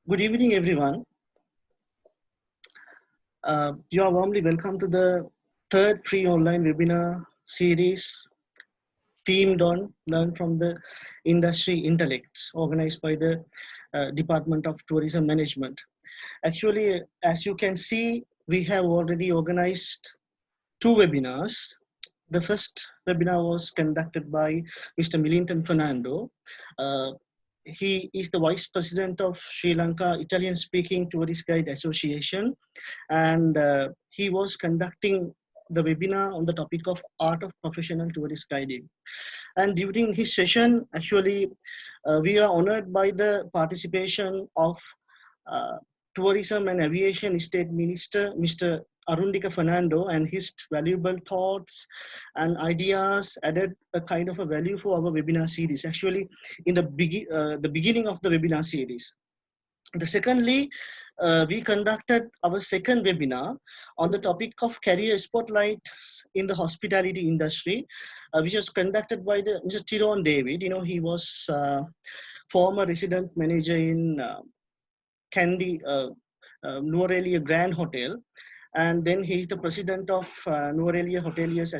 Good evening, everyone. You are warmly welcome to the third free online webinar series themed on Learn from the Industry Intellects, organized by the Department of Tourism Management. Actually, as you can see, we have already organized two webinars. The first webinar was conducted by Mr. Millington Fernando. Uh, he is the Vice President of Sri Lanka Italian Speaking Tourist Guide Association, and he was conducting the webinar on the topic of art of professional tourist guiding. And during his session, actually, we are honored by the participation of uh, Tourism and Aviation State Minister, Mr. Arundika Fernando, and his valuable thoughts and ideas added a kind of a value for our webinar series. Actually, in the beginning of the webinar series. Secondly, we conducted our second webinar on the topic of career spotlights in the hospitality industry, which was conducted by the Mr. Tyrone David. You know, he was former resident manager in Candy, Nuarelia Grand Hotel. And then he is the president of Nuarelia Hoteliers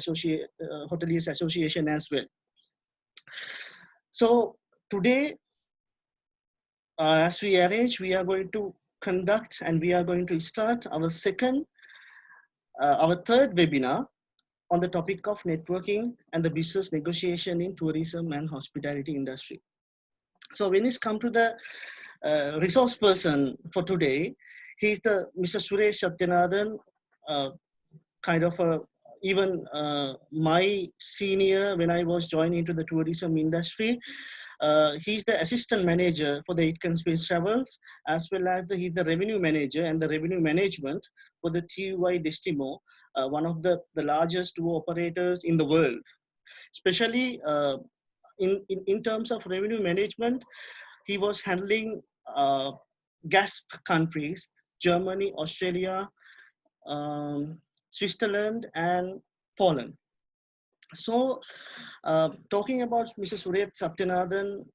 Association as well. So today, as we arrange, we are going to conduct and we are going to start our third webinar on the topic of networking and the business negotiation in tourism and hospitality industry. So when it's come to the resource person for today, he's the Mr. Suresh Sathyanathan, kind of even my senior when I was joining into the tourism industry. He's the assistant manager for the Aitken Spence Travels, as well as he's the revenue manager and the revenue management for the TUI-Destimo, one of the largest tour operators in the world. Especially in terms of revenue management, he was handling GASP countries, Germany, Australia, Switzerland, and Poland. So, talking about Mr. Suresh Sathyanathan,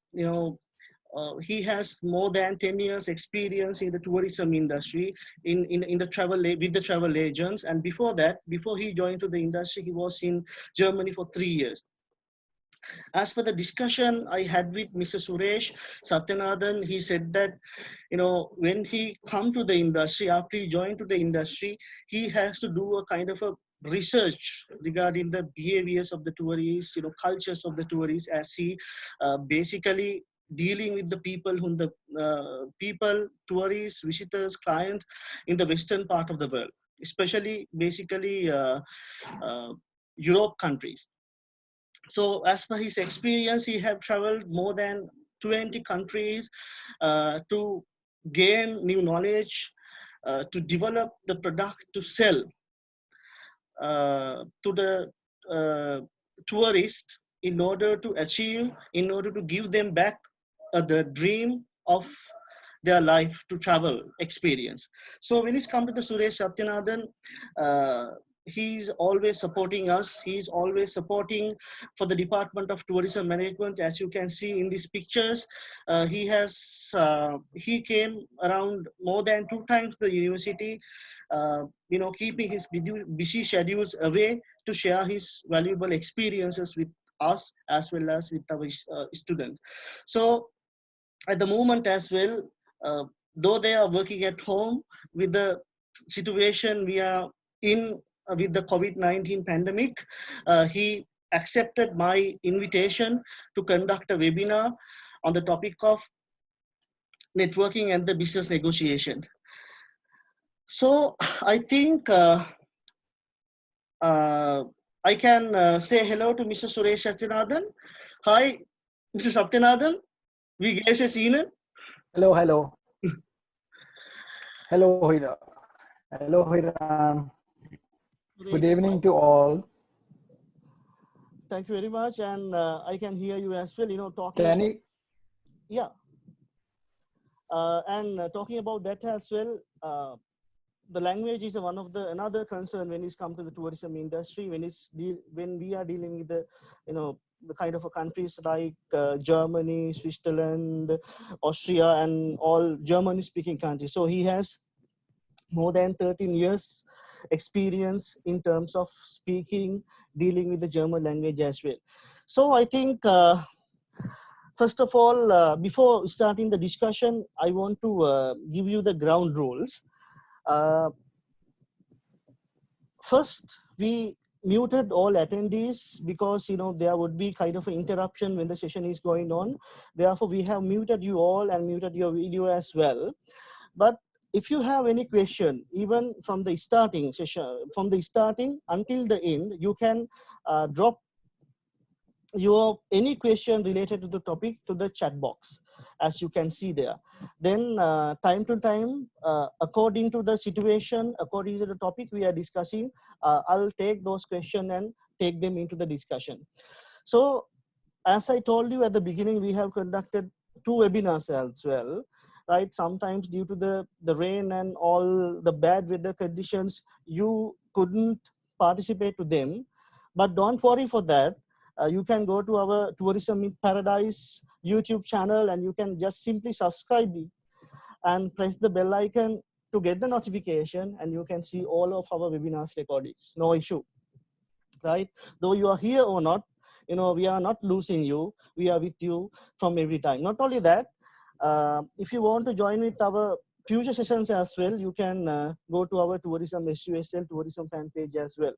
he has more than 10 years experience in the tourism industry in the travel with the travel agents. And before that, before he joined to the industry, he was in Germany for 3 years. As for the discussion I had with Mr. Suresh Sathyanathan, he said that, when he come to the industry, after he joined to the industry, he has to do a kind of a research regarding the behaviors of the tourists, cultures of the tourists, as he basically dealing with the people tourists, visitors, clients in the western part of the world, especially basically Europe countries. So as per his experience, he have traveled more than 20 countries to gain new knowledge, to develop the product to sell to the tourist in order to give them back the dream of their life to travel experience. So when it's come to the Suresh Sathyanathan, he's always supporting us. He's always supporting for the Department of Tourism Management. As you can see in these pictures, he came around more than 2 times the university, keeping his busy schedules away to share his valuable experiences with us as well as with our students. So at the moment as well, though they are working at home with the situation we are in with the COVID-19 pandemic, he accepted my invitation to conduct a webinar on the topic of networking and the business negotiation. So I think I can say hello to Mr. Suresh Sathyanathan. Hi, Mr. Sathyanathan. Wie geht es Ihnen? Hello, hello. Hello, Hira. Hello, Hiran. Good evening to all. Thank you very much, and I can hear you as well. Talking. Can you? Yeah. And talking about that as well, the language is another concern when it's come to the tourism industry. When we are dealing with the the kind of countries like Germany, Switzerland, Austria, and all German-speaking countries. So he has more than 13 years experience in terms of speaking, dealing with the German language as well. So I think, first of all, before starting the discussion, I want to give you the ground rules. First, we muted all attendees because there would be kind of an interruption when the session is going on. Therefore, we have muted you all and muted your video as well. But if you have any question, even from the starting session, from the starting until the end, you can drop your any question related to the topic to the chat box, as you can see there. Then time to time, according to the situation, according to the topic we are discussing, I'll take those questions and take them into the discussion. So as I told you at the beginning, we have conducted 2 webinars as well, right? Sometimes due to the rain and all the bad weather conditions, you couldn't participate to them. But don't worry for that. You can go to our Tourism in Paradise YouTube channel and you can just simply subscribe and press the bell icon to get the notification, and you can see all of our webinars recordings. No issue, right? Though you are here or not, we are not losing you. We are with you from every time. Not only that, if you want to join with our future sessions as well, you can go to our Tourism SUSL Tourism fan page as well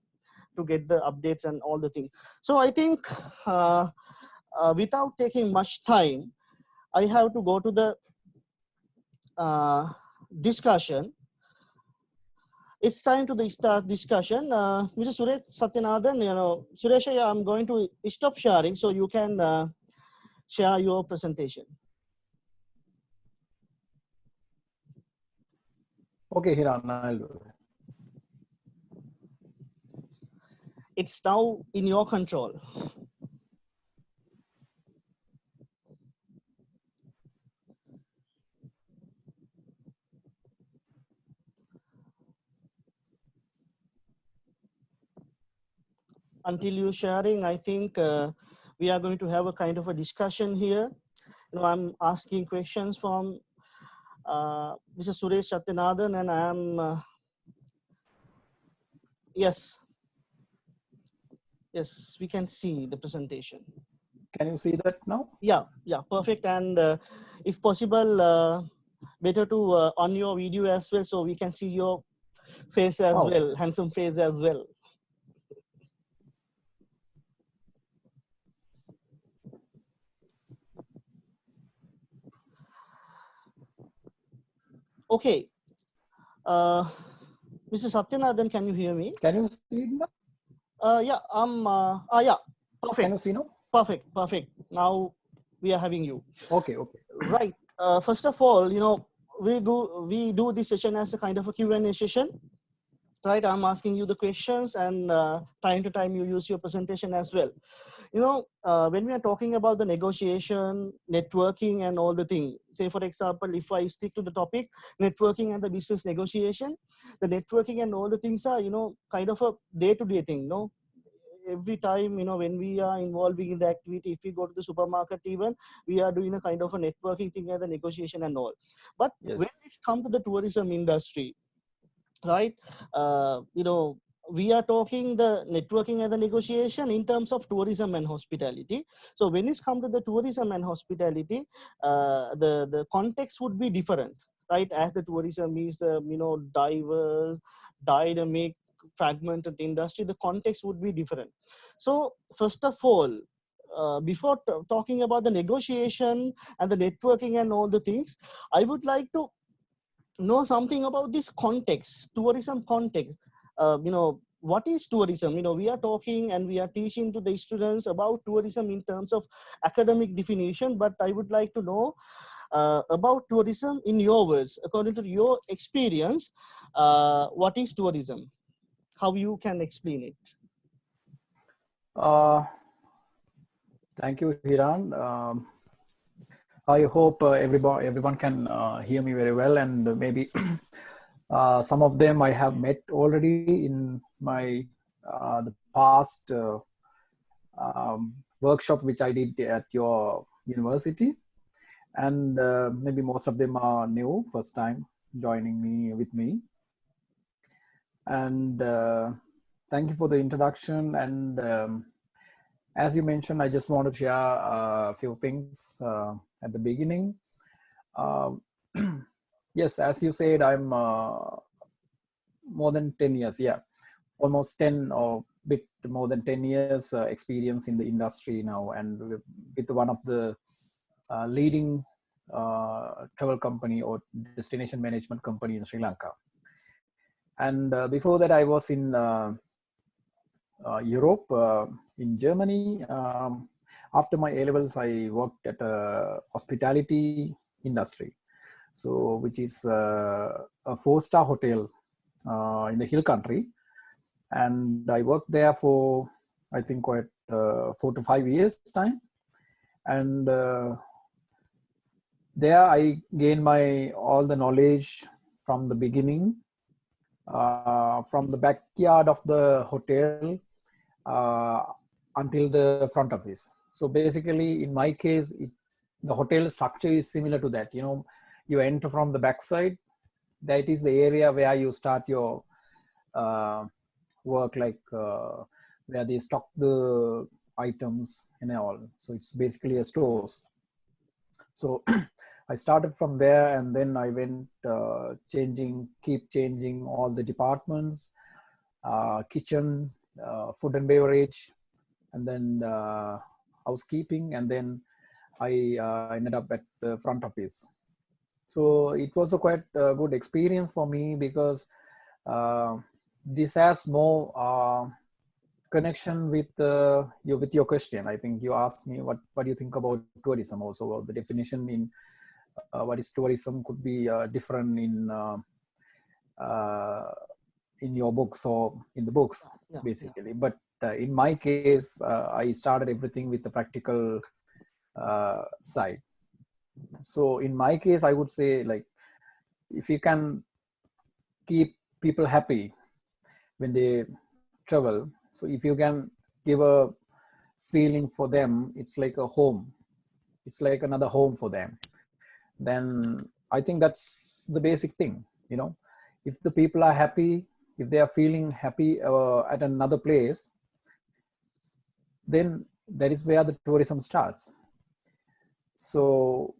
to get the updates and all the things. So I think without taking much time, I have to go to the discussion. It's time to start discussion. Mr. Suresh Sathyanathan, Suresh, I'm going to stop sharing so you can share your presentation. Okay, Hiran, I'll do it. It's now in your control. Until you're sharing, I think we are going to have a kind of a discussion here. I'm asking questions from Mr. Suresh Sathyanathan, and I'm yes, we can see the presentation. Can you see that now? Yeah, perfect. And if possible, better to on your video as well, so we can see your face as well, handsome face as well. Okay. Mr. Sathyanathan, can you hear me? Can you see now? Yeah, yeah, perfect. Can you see now? Perfect. Now we are having you. Okay. Right. First of all, we do this session as a kind of a Q&A session. Right, I'm asking you the questions, and time to time you use your presentation as well. When we are talking about the negotiation, networking, and all the things, say for example, if I stick to the topic, networking and the business negotiation, the networking and all the things are, kind of a day-to-day thing, every time, when we are involving in the activity, if we go to the supermarket even, we are doing a kind of a networking thing and the negotiation and all. But yes, when it's come to the tourism industry, right, we are talking the networking and the negotiation in terms of tourism and hospitality. So when it's come to the tourism and hospitality, the context would be different, right? As the tourism is diverse, dynamic, fragmented industry, the context would be different. So first of all, before talking about the negotiation and the networking and all the things, I would like to know something about this context, tourism context. What is tourism? We are talking and we are teaching to the students about tourism in terms of academic definition, but I would like to know about tourism in your words, according to your experience. What is tourism? How you can explain it? Thank you, Hiran. I hope everyone can hear me very well, and maybe some of them I have met already in my the past workshop which I did at your university. And maybe most of them are new, first time joining me with me. And thank you for the introduction. And as you mentioned, I just want to share a few things at the beginning. Yes, as you said, I'm more than 10 years, yeah, almost 10 or bit more than 10 years experience in the industry now, and with one of the leading travel company or destination management company in Sri Lanka. And before that, I was in Europe, in Germany. After my A-levels, I worked at a hospitality industry, so which is a 4-star hotel in the hill country. And I worked there for, I think, quite 4 to 5 years time. And there I gained all the knowledge from the beginning, from the backyard of the hotel until the front office. So basically, in my case, the hotel structure is similar to that. You know, you enter from the backside. That is the area where you start your work, like where they stock the items and all. So it's basically a stores. So I started from there, and then I went keep changing all the departments, kitchen, food and beverage, and then housekeeping, and then I ended up at the front office. So it was a quite good experience for me, because this has more connection with your question. I think you asked me what do you think about tourism. Also, the definition in what is tourism could be different in your books or in the books, basically. But in my case, I started everything with the practical side. So in my case, I would say, like, if you can keep people happy when they travel, so if you can give a feeling for them, it's like a home, it's like another home for them, then I think that's the basic thing. You know, if the people are happy, if they are feeling happy at another place, then that is where the tourism starts. So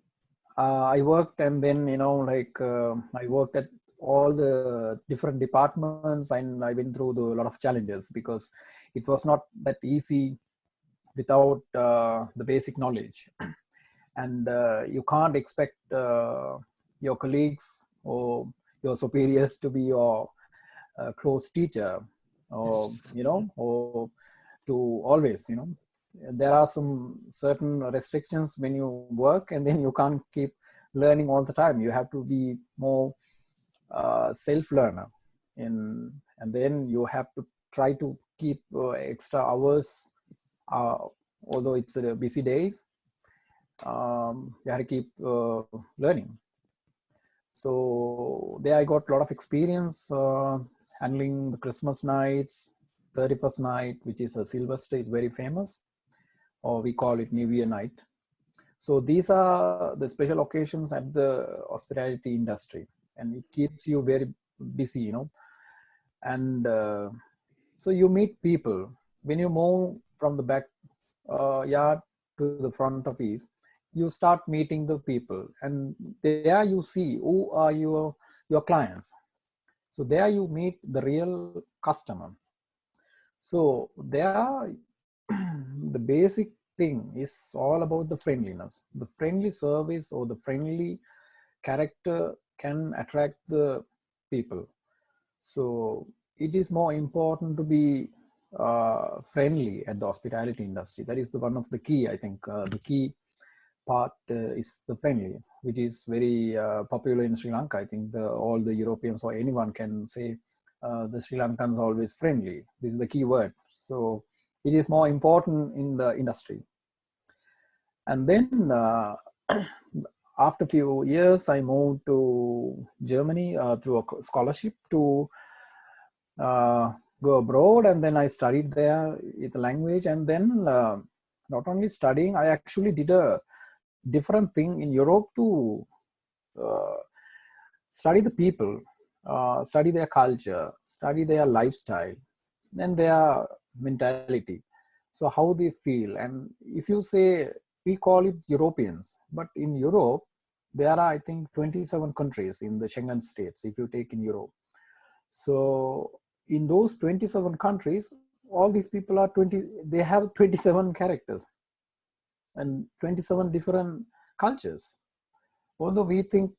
I worked, and then, you know, like I worked at all the different departments, and I went through a lot of challenges, because it was not that easy without the basic knowledge. And you can't expect your colleagues or your superiors to be your close teacher, or you know, or to always, you know, there are some certain restrictions when you work, and then you can't keep learning all the time. You have to be more self-learner, and then you have to try to keep extra hours, although it's busy days. You have to keep learning. So there I got a lot of experience handling the Christmas nights, 31st night, which is a Sylvester, is very famous, or we call it New Year night. So these are the special occasions at the hospitality industry, and it keeps you very busy, you know. And so you meet people when you move from the back yard to the front office. You start meeting the people, and there you see who are your clients. So there you meet the real customer. So there the basic thing is all about the friendliness. The friendly service or the friendly character can attract the people. So it is more important to be friendly at the hospitality industry. That is one of the key, I think. The key part is the friendliness, which is very popular in Sri Lanka. I think all the Europeans or anyone can say the Sri Lankans are always friendly. This is the key word. So it is more important in the industry. And then after a few years, I moved to Germany through a scholarship to go abroad, and then I studied there with the language, and then not only studying, I actually did a different thing in Europe to uh, study the people, study their culture, study their lifestyle, and their mentality. So how they feel. And if you say, we call it Europeans, but in Europe, there are, I think, 27 countries in the Schengen states, if you take in Europe. So in those 27 countries, all these people are 20, they have 27 characters and 27 different cultures. Although we think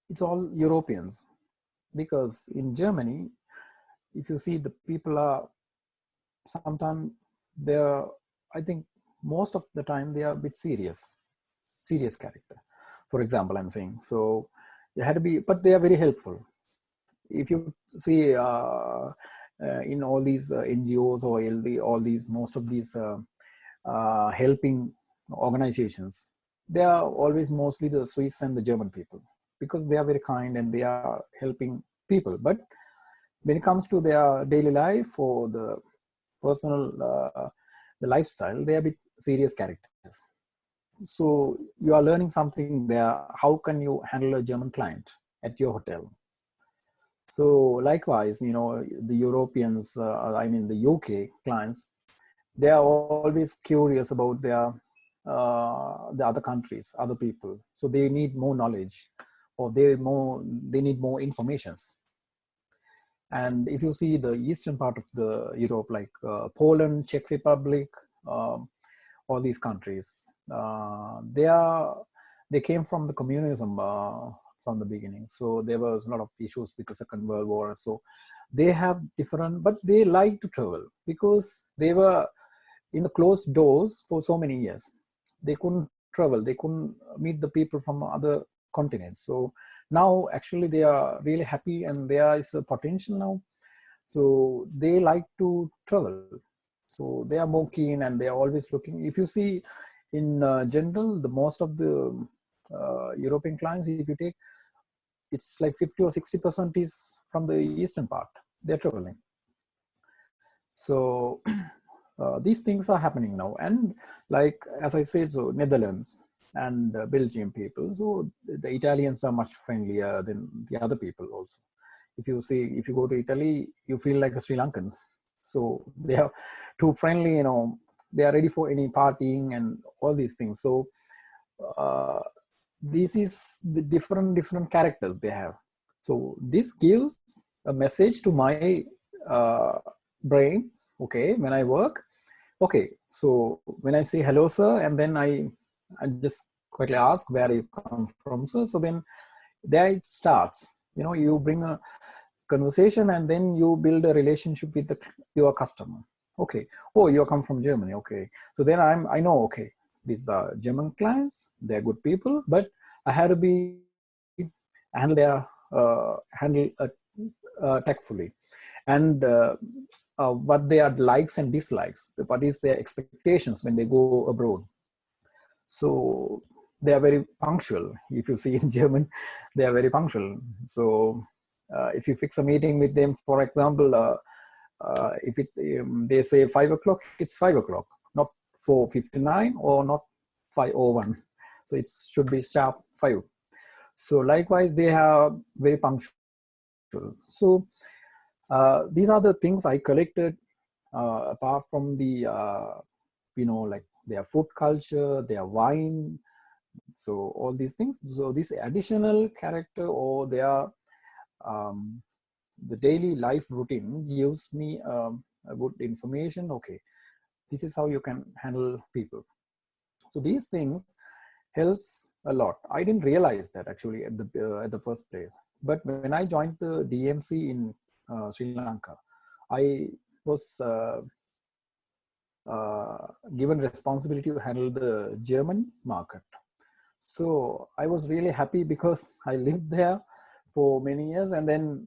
it's all Europeans, because in Germany, if you see, the people are sometimes, they're, I think most of the time they are a bit serious character. For example, I'm saying, so they had to be, but they are very helpful. If you see in all these NGOs or all these, most of these helping organizations, they are always mostly the Swiss and the German people, because they are very kind and they are helping people. But when it comes to their daily life or the personal the lifestyle, they are a bit serious characters. So you are learning something there. How can you handle a German client at your hotel? So likewise, the Europeans, I mean the UK clients, they are always curious about the other countries, other people. So they need more knowledge, or they need more informations. And if you see the eastern part of the Europe, like Poland, Czech Republic, all these countries, they came from the communism from the beginning. So there was a lot of issues with the Second World War. So they have different, but they like to travel because they were in the closed doors for so many years. They couldn't travel. They couldn't meet the people from other continents. So now actually they are really happy, and there is a potential now. So they like to travel. So they are more keen, and they are always looking. If you see in general, the most of the European clients, if you take, it's like 50 or 60% is from the eastern part. They're traveling. So these things are happening now. And like, as I said, so Netherlands and Belgium people, so the Italians are much friendlier than the other people also. If you go to Italy, you feel like a Sri Lankans. So they are too friendly, they are ready for any partying and all these things. So this is the different characters they have. So this gives a message to my brain. Okay, when I work, okay, so when I say hello sir, and then I just quickly ask where you come from sir, so then there it starts. You bring a conversation, and then you build a relationship with your customer. Okay, oh, you come from Germany. Okay, so then I know, okay, these are German clients, they're good people, but I had to be handle tactfully. And what their likes and dislikes, what is their expectations when they go abroad. So they are very punctual. If you see in German, they are very punctual. So if you fix a meeting with them, for example, if they say 5 o'clock, it's 5 o'clock, not 4:59 or not 5:01. So it should be sharp 5. So likewise, they are very punctual. So these are the things I collected apart from the like their food culture, their wine, so all these things. So this additional character, or their the daily life routine, gives me a good information. Okay, this is how you can handle people. So these things helps a lot. I didn't realize that actually at the first place. But when I joined the DMC in Sri Lanka, I was given responsibility to handle the German market. So I was really happy because I lived there for many years, and then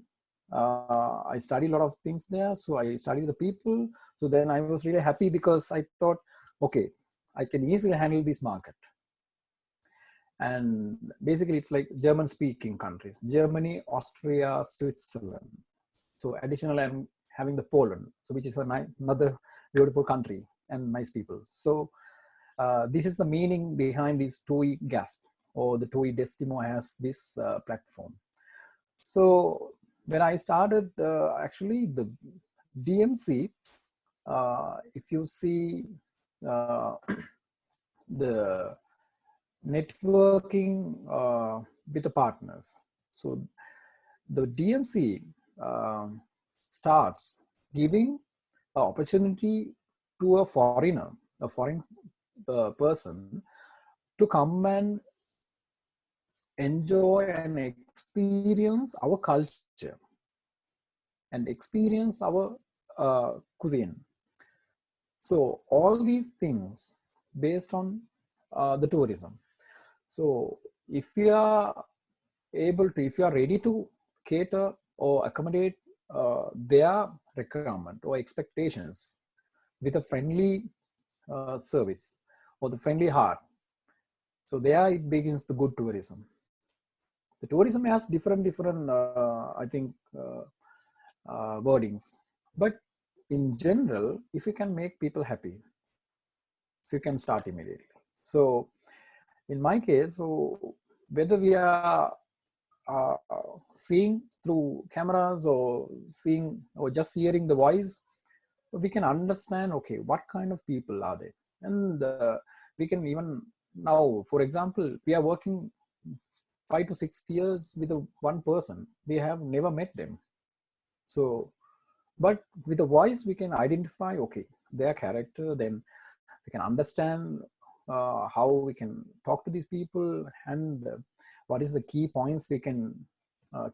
I studied a lot of things there. So I studied the people. So then I was really happy because I thought, okay, I can easily handle this market. And basically it's like German speaking countries, Germany, Austria, Switzerland. So additional, I'm having the Poland, so which is another beautiful country and nice people. So This is the meaning behind this TUI-Gasp, or the TUI-Destimo has this platform. So when I started, actually the DMC, if you see the networking with the partners, so the DMC starts giving an opportunity to a foreigner, a foreign person, to come and enjoy and experience our culture and experience our cuisine. So all these things based on the tourism. So if you are able to, if you are ready to cater or accommodate their requirement or expectations with a friendly service or the friendly heart, so there it begins the good tourism. The tourism has different I think wordings, but in general, if you can make people happy, so you can start immediately. So in my case, so whether we are seeing through cameras or seeing or just hearing the voice, we can understand, okay, what kind of people are they? And we can even now, for example, we are working 5 to 6 years with one person. We have never met them. So, but with the voice, we can identify, okay, their character, then we can understand how we can talk to these people, and what is the key points we can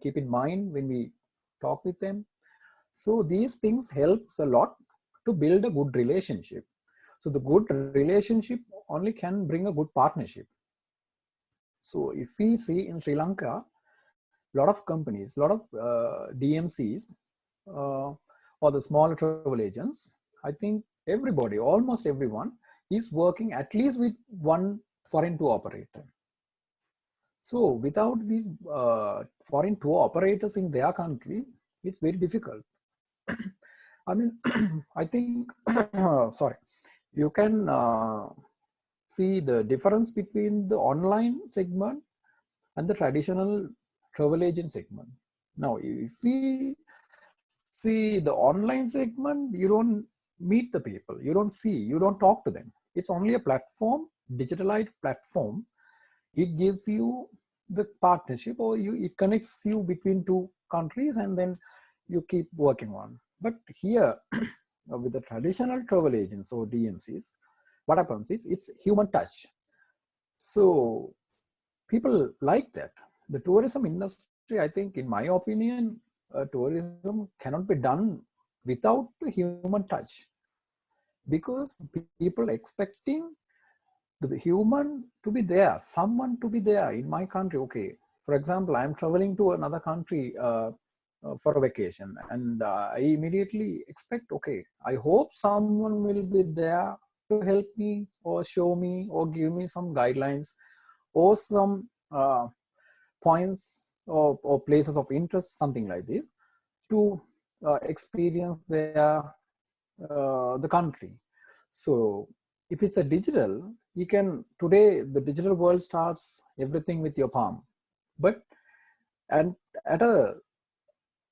keep in mind when we talk with them. So these things helps a lot to build a good relationship. So the good relationship only can bring a good partnership. So if we see in Sri Lanka, a lot of companies, a lot of DMCs or the small travel agents, I think everybody, almost everyone, is working at least with one foreign tour operator. So without these foreign tour operators in their country, it's very difficult. I mean, I think, sorry, you can see the difference between the online segment and the traditional travel agent segment. Now, if we see the online segment, you don't meet the people, you don't see, you don't talk to them. It's only a platform, digitalized platform. It gives you the partnership, or it connects you between two countries, and then you keep working on. But here, with the traditional travel agents or DMCs, what happens is it's human touch. So people like that. The tourism industry, I think, in my opinion, tourism cannot be done without the human touch, because people expecting the human to be there, someone to be there in my country. Okay, for example, I'm traveling to another country for a vacation, and I immediately expect, okay, I hope someone will be there to help me or show me or give me some guidelines or some points or places of interest, something like this, to experience the country. So if it's a digital, you can, today the digital world starts everything with your palm, but and at a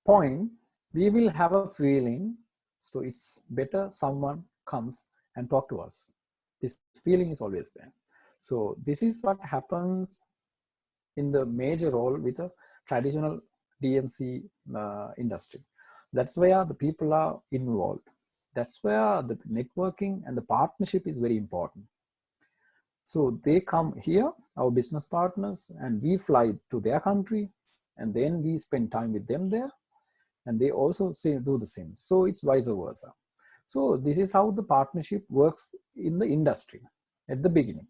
point we will have a feeling, so it's better someone comes and talk to us. This feeling is always there. So this is what happens in the major role with a traditional DMC industry. That's where the people are involved. That's where the networking and the partnership is very important. So they come here, our business partners, and we fly to their country, and then we spend time with them there, and they also do the same. So it's vice versa. So this is how the partnership works in the industry at the beginning.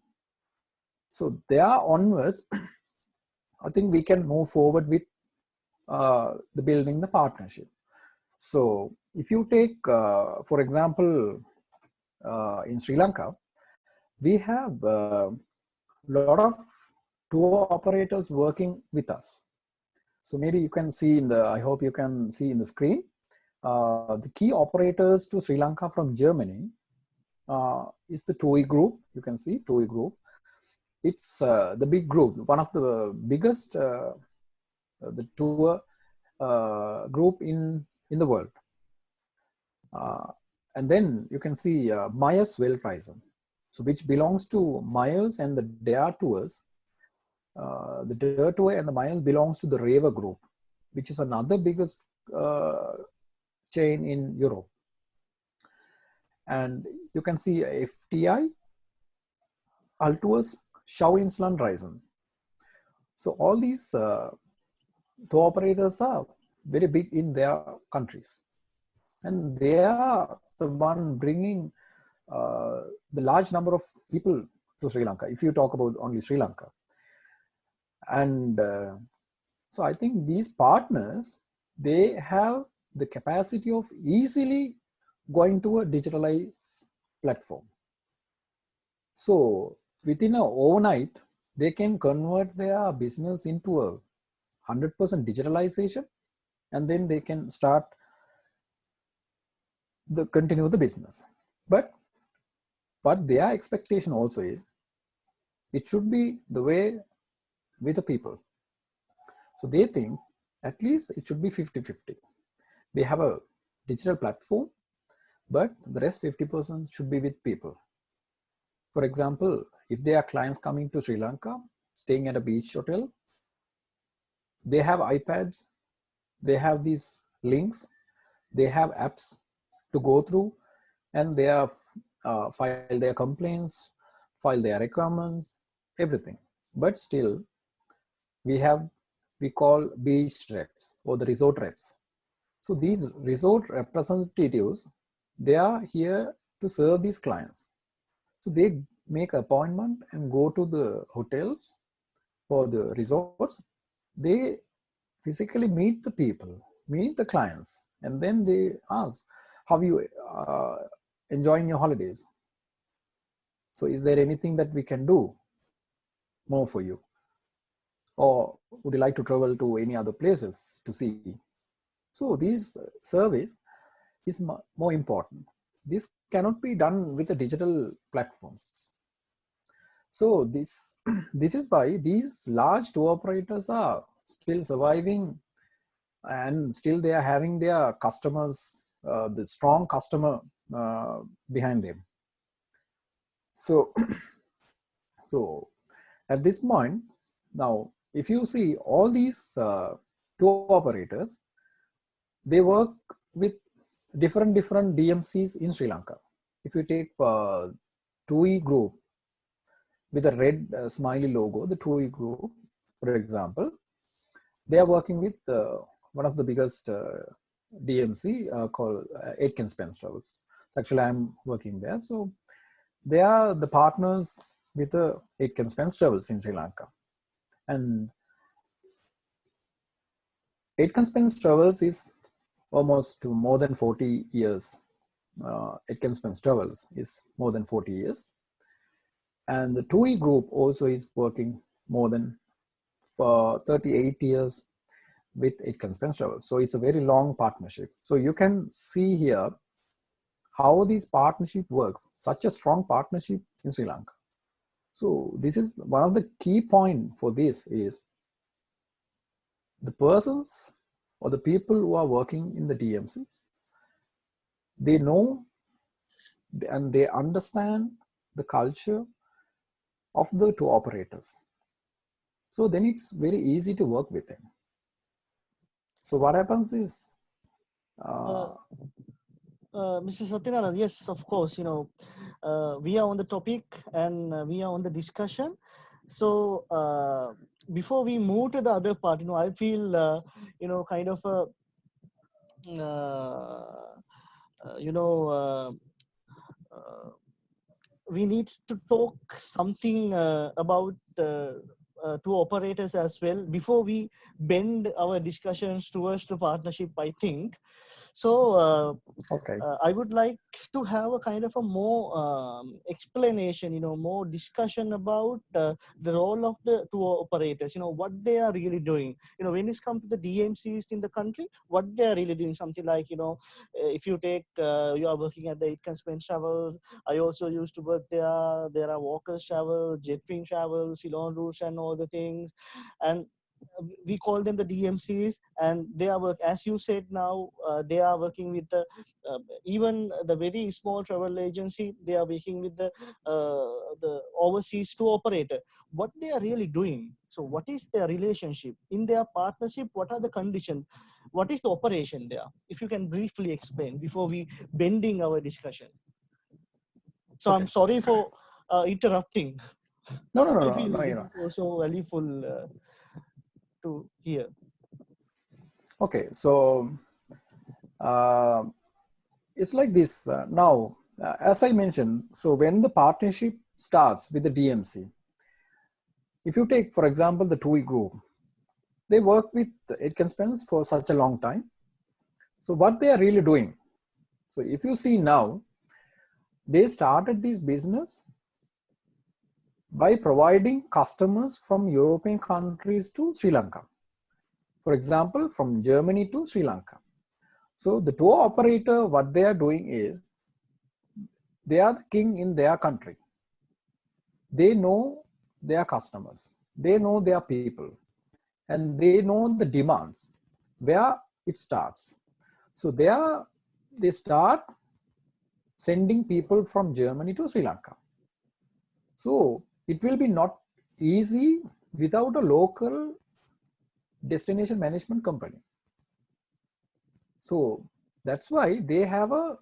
So there onwards, I think we can move forward with the building the partnership. So if you take, for example, in Sri Lanka, we have a lot of tour operators working with us. So maybe you can see in the, I hope you can see in the screen, the key operators to Sri Lanka from Germany is the TUI group. You can see TUI group. It's the big group, one of the biggest the tour group in the world. And then you can see Myers Weltreisen, so which belongs to Myers and the Dare Tours. The Dare Tour and the Myers belongs to the Raver group, which is another biggest chain in Europe. And you can see FTI, Altours, Schauinsland Reisen. So all these tour operators are very big in their countries, and they are the one bringing the large number of people to Sri Lanka, if you talk about only Sri Lanka. And so I think these partners, they have the capacity of easily going to a digitalized platform. So within an overnight, they can convert their business into a 100% digitalization, and then they can start continue the business. But their expectation also is it should be the way with the people. So they think at least it should be 50-50. They have a digital platform, but the rest 50% should be with people. For example, if there are clients coming to Sri Lanka, staying at a beach hotel, they have iPads, they have these links, they have apps to go through, and they have file their complaints, file their requirements, everything. But still, we call beach reps or the resort reps. So these resort representatives, they are here to serve these clients. So they make appointment and go to the hotels or the resorts. They physically meet the people, meet the clients, and then they ask, how you enjoying your holidays? So is there anything that we can do more for you? Or would you like to travel to any other places to see? So this service is more important. This cannot be done with the digital platforms. So this is why these large tour operators are still surviving, and still they are having their customers, the strong customer behind them. So so at this point, now if you see all these tour operators, they work with different DMCs in Sri Lanka. If you take TUI group with a red smiley logo, the TUI group, for example, they are working with one of the biggest DMC called Aitken Spence Travels. So actually, I'm working there. So they are the partners with Aitken Spence Travels in Sri Lanka. And Aitken Spence Travels is almost to more than 40 years. Aitken Spence Travels is more than 40 years. And the TUI group also is working more than 38 years with Aitken Spence Travels. So it's a very long partnership. So you can see here how this partnership works, such a strong partnership in Sri Lanka. So this is one of the key points for this is the persons or the people who are working in the DMCs, they know and they understand the culture of the tour operators. So then it's very easy to work with them. So what happens is, Mr. Sathyanathan, yes, of course, we are on the topic and we are on the discussion. So before we move to the other part, I feel, kind of a, we need to talk something about two operators as well before we bend our discussions towards the partnership, I think. So Okay. I would like to have a kind of a more explanation, more discussion about the role of the tour operators, what they are really doing, when it's come to the DMCs in the country, what they are really doing. Something like, if you take, you are working at the Aitken Spence Travels. I also used to work there. There are Walker's Travels, Jetwing Travels, Ceylon Routes and all the things. And we call them the DMCs, and they are work, as you said now, they are working with the even the very small travel agency. They are working with the overseas tour operator. What they are really doing? So what is their relationship in their partnership? What are the conditions? What is the operation there? If you can briefly explain before we bending our discussion. So Okay. I'm sorry for interrupting. No, no, no, I no, feel no, this is also valuable to hear. Okay, so uh, it's like this now. As I mentioned, so when the partnership starts with the DMC, if you take, for example, the TUI group, they work with Aitken Spence for such a long time. So what they are really doing? So if you see now, they started this business by providing customers from European countries to Sri Lanka. For example, from Germany to Sri Lanka. So the tour operator, what they are doing is, they are the king in their country. They know their customers. They know their people. And they know the demands, where it starts. So they start sending people from Germany to Sri Lanka. So it will be not easy without a local destination management company. So that's why they have a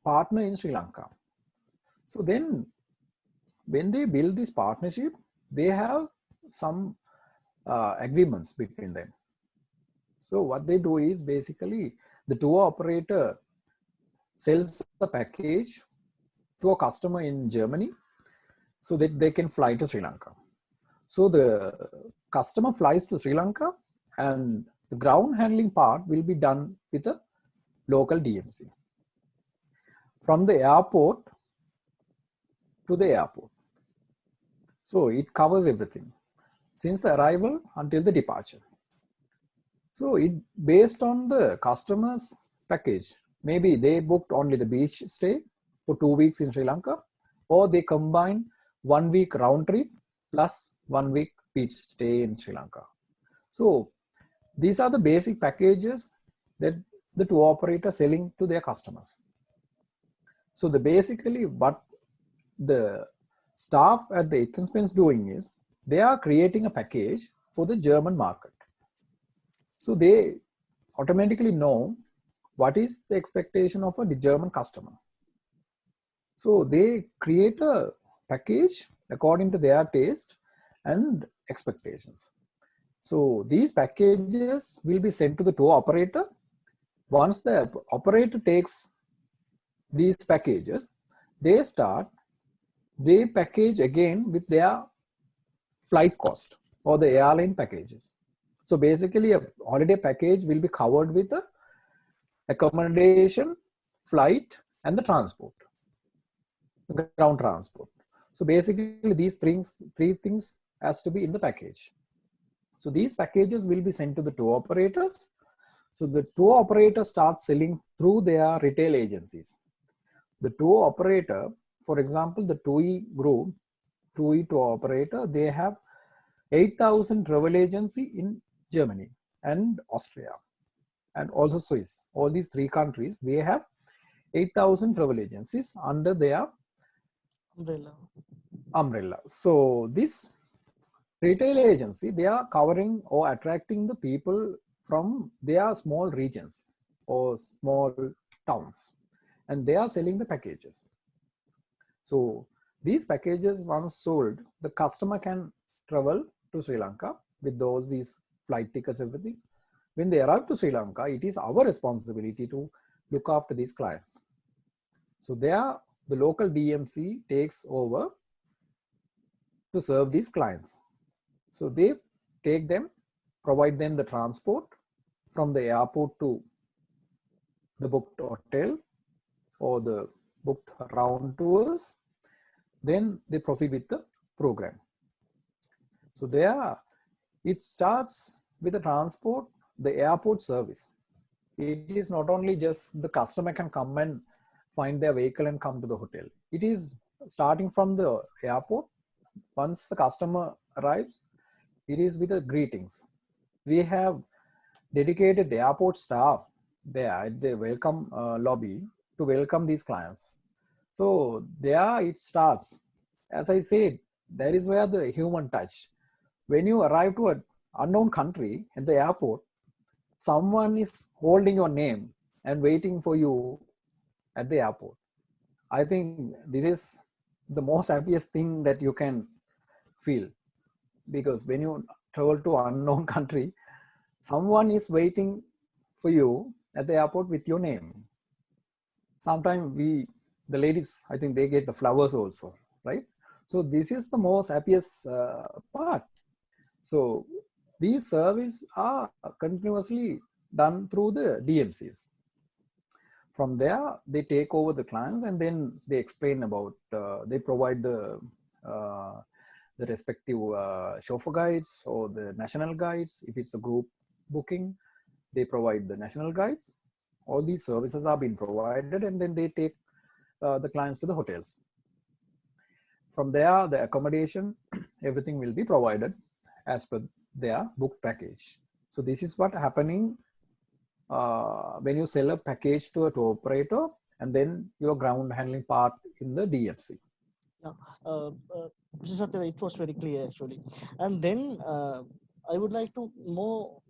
partner in Sri Lanka. So then when they build this partnership, they have some agreements between them. So what they do is basically the tour operator sells a package to a customer in Germany so that they can fly to Sri Lanka. So the customer flies to Sri Lanka and the ground handling part will be done with a local DMC. From the airport to the airport. So it covers everything since the arrival until the departure. So it based on the customer's package. Maybe they booked only the beach stay for 2 weeks in Sri Lanka, or they combine 1 week round trip plus 1 week beach stay in Sri Lanka. So these are the basic packages that the tour operator selling to their customers. So the basically what the staff at the Aitken Spence doing is, they are creating a package for the German market. So they automatically know what is the expectation of a German customer. So they create a package according to their taste and expectations. So these packages will be sent to the tour operator. Once the operator takes these packages, they package again with their flight cost or the airline packages. So basically a holiday package will be covered with the accommodation, flight, and the transport, the ground transport. So basically these three things has to be in the package. So these packages will be sent to the tour operators. So the tour operator starts selling through their retail agencies. The tour operator, for example, the TUI group, TUI tour operator, they have 8,000 travel agency in Germany and Austria and also Swiss. All these three countries, they have 8,000 travel agencies under their umbrella. So this retail agency, they are covering or attracting the people from their small regions or small towns, and they are selling the packages. So these packages once sold, the customer can travel to Sri Lanka with these flight tickets, everything. When they arrive to Sri Lanka, it is our responsibility to look after these clients. So there, the local DMC takes over to serve these clients. So they take them, provide them the transport from the airport to the booked hotel or the booked round tours, then they proceed with the program. So there, it starts with the transport, the airport service. It is not only just the customer can come and find their vehicle and come to the hotel. It is starting from the airport. Once the customer arrives, it is with the greetings. We have dedicated airport staff there at the welcome lobby to welcome these clients. So there it starts. As I said, that is where the human touch. When you arrive to an unknown country at the airport, someone is holding your name and waiting for you at the airport. I think this is the most happiest thing that you can feel, because when you travel to an unknown country, someone is waiting for you at the airport with your name. Sometimes the ladies, I think they get the flowers also, right? So this is the most happiest part. So these services are continuously done through the DMCs. From there, they take over the clients and then they explain about, they provide the respective chauffeur guides or the national guides. If it's a group booking, they provide the national guides. All these services are being provided, and then they take the clients to the hotels. From there, the accommodation, everything will be provided as per their book package. So this is what happening when you sell a package to a tour operator, and then your ground handling part in the DMC. Yeah, Mr. Satya, it was very clear actually. And then I would like to know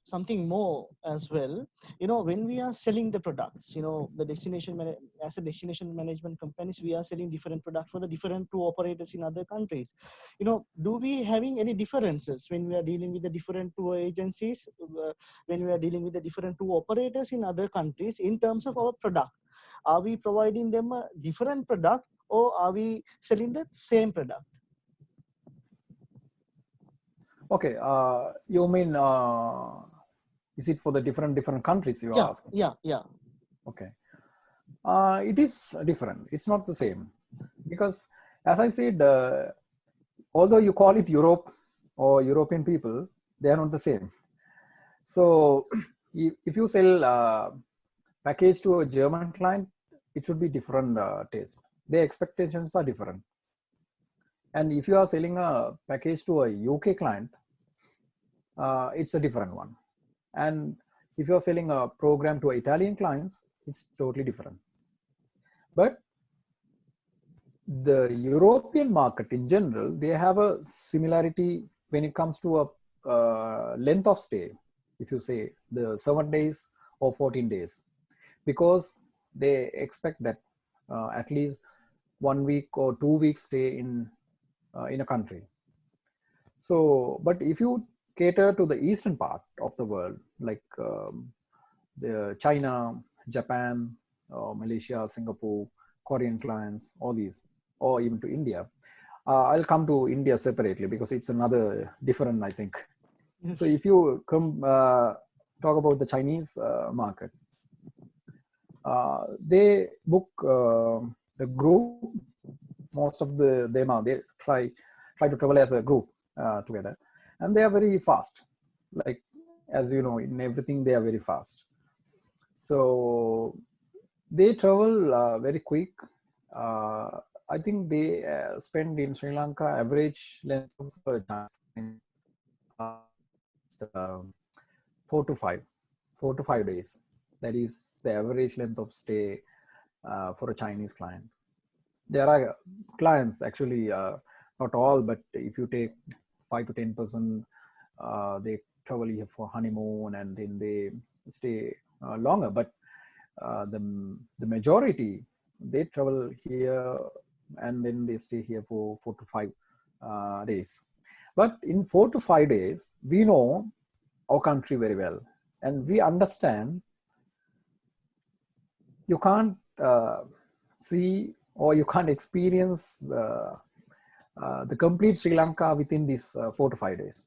something more as well. When we are selling the products, the as a destination management companies, we are selling different products for the different tour operators in other countries. Do we having any differences when we are dealing with the different tour agencies, when we are dealing with the different tour operators in other countries in terms of our product? Are we providing them a different product, or are we selling the same product? Okay, you mean is it for the different countries you Yeah, ask? yeah. Okay, it is different. It's not the same, because as I said, although you call it Europe or European people, they are not the same. So if you sell package to a German client, it should be different taste. Their expectations are different. And if you are selling a package to a UK client, it's a different one. And if you're selling a program to Italian clients, it's totally different. But the European market in general, they have a similarity when it comes to a length of stay. If you say the 7 days or 14 days, because they expect that at least 1 week or 2 weeks stay in a country. So, but if you cater to the eastern part of the world, like the China, Japan, Malaysia, Singapore, Korean clients, all these, or even to India. I'll come to India separately because it's another different, I think. Yes. So if you come talk about the Chinese market, they book the group. Most of them are, they try to travel as a group together, and they are very fast. Like, as you know, in everything they are very fast. So they travel very quick. I think they spend in Sri Lanka average length of time 4 to 5 days. That is the average length of stay for a Chinese client. There are clients actually, not all, but if you take 5 to 10%, they travel here for honeymoon and then they stay longer. But the majority, they travel here and then they stay here for 4 to 5 days. But in 4 to 5 days, we know our country very well, and we understand you can't see or you can't experience the complete Sri Lanka within these 4 to 5 days.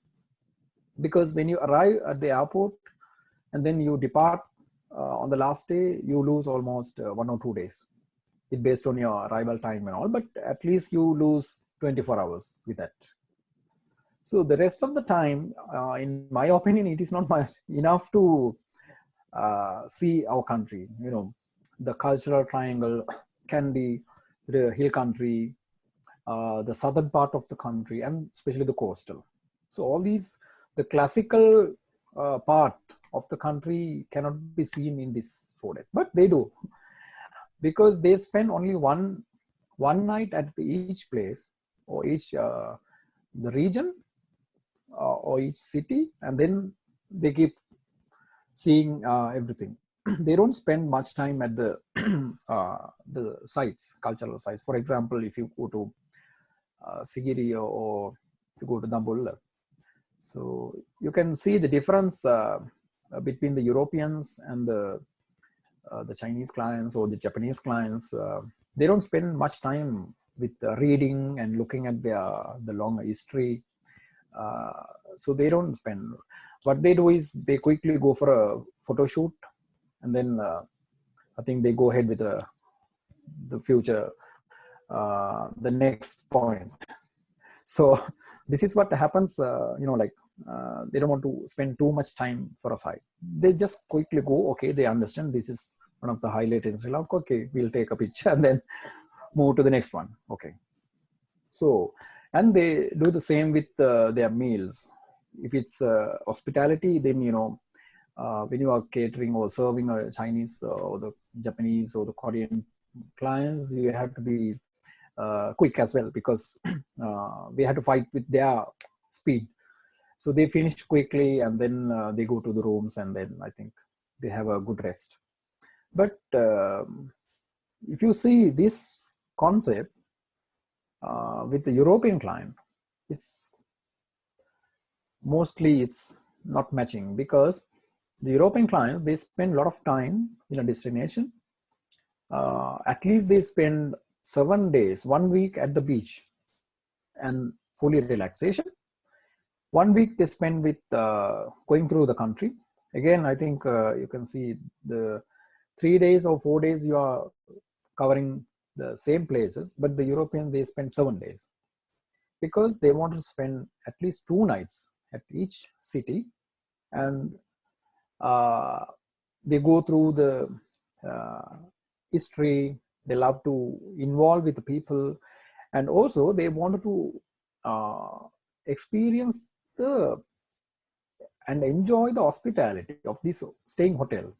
Because when you arrive at the airport and then you depart on the last day, you lose almost 1 or 2 days. It based on your arrival time and all, but at least you lose 24 hours with that. So the rest of the time, in my opinion, it is not much enough to see our country. You know, the cultural triangle can be the hill country, the southern part of the country, and especially the coastal. So all these, the classical part of the country cannot be seen in these 4 days, but they do, because they spend only one night at each place, or each the region, or each city, and then they keep seeing everything. They don't spend much time at the sites, cultural sites. For example, if you go to Sigiri, or if you go to Dambulla, so you can see the difference between the Europeans and the Chinese clients or the Japanese clients. They don't spend much time with reading and looking at the long history. So they don't spend. What they do is they quickly go for a photo shoot, and then I think they go ahead with the future, the next point. So this is what happens. Like they don't want to spend too much time for a site. They just quickly go. Okay, they understand this is one of the highlights in Sri Lanka. Okay, we'll take a picture and then move to the next one. Okay. So, and they do the same with their meals. If it's hospitality, then when you are catering or serving a Chinese or the Japanese or the Korean clients, you have to be quick as well, because we had to fight with their speed. So they finish quickly, and then they go to the rooms, and then I think they have a good rest. But if you see this concept with the European client, it's not matching, because the European client, they spend a lot of time in a destination. At least they spend 7 days, 1 week at the beach and fully relaxation. 1 week they spend with going through the country. Again, I think you can see the 3 days or 4 days you are covering the same places, but the Europeans, they spend 7 days, because they want to spend at least 2 nights at each city, and they go through the history. They love to involve with the people, and also they wanted to experience and enjoy the hospitality of this staying hotel.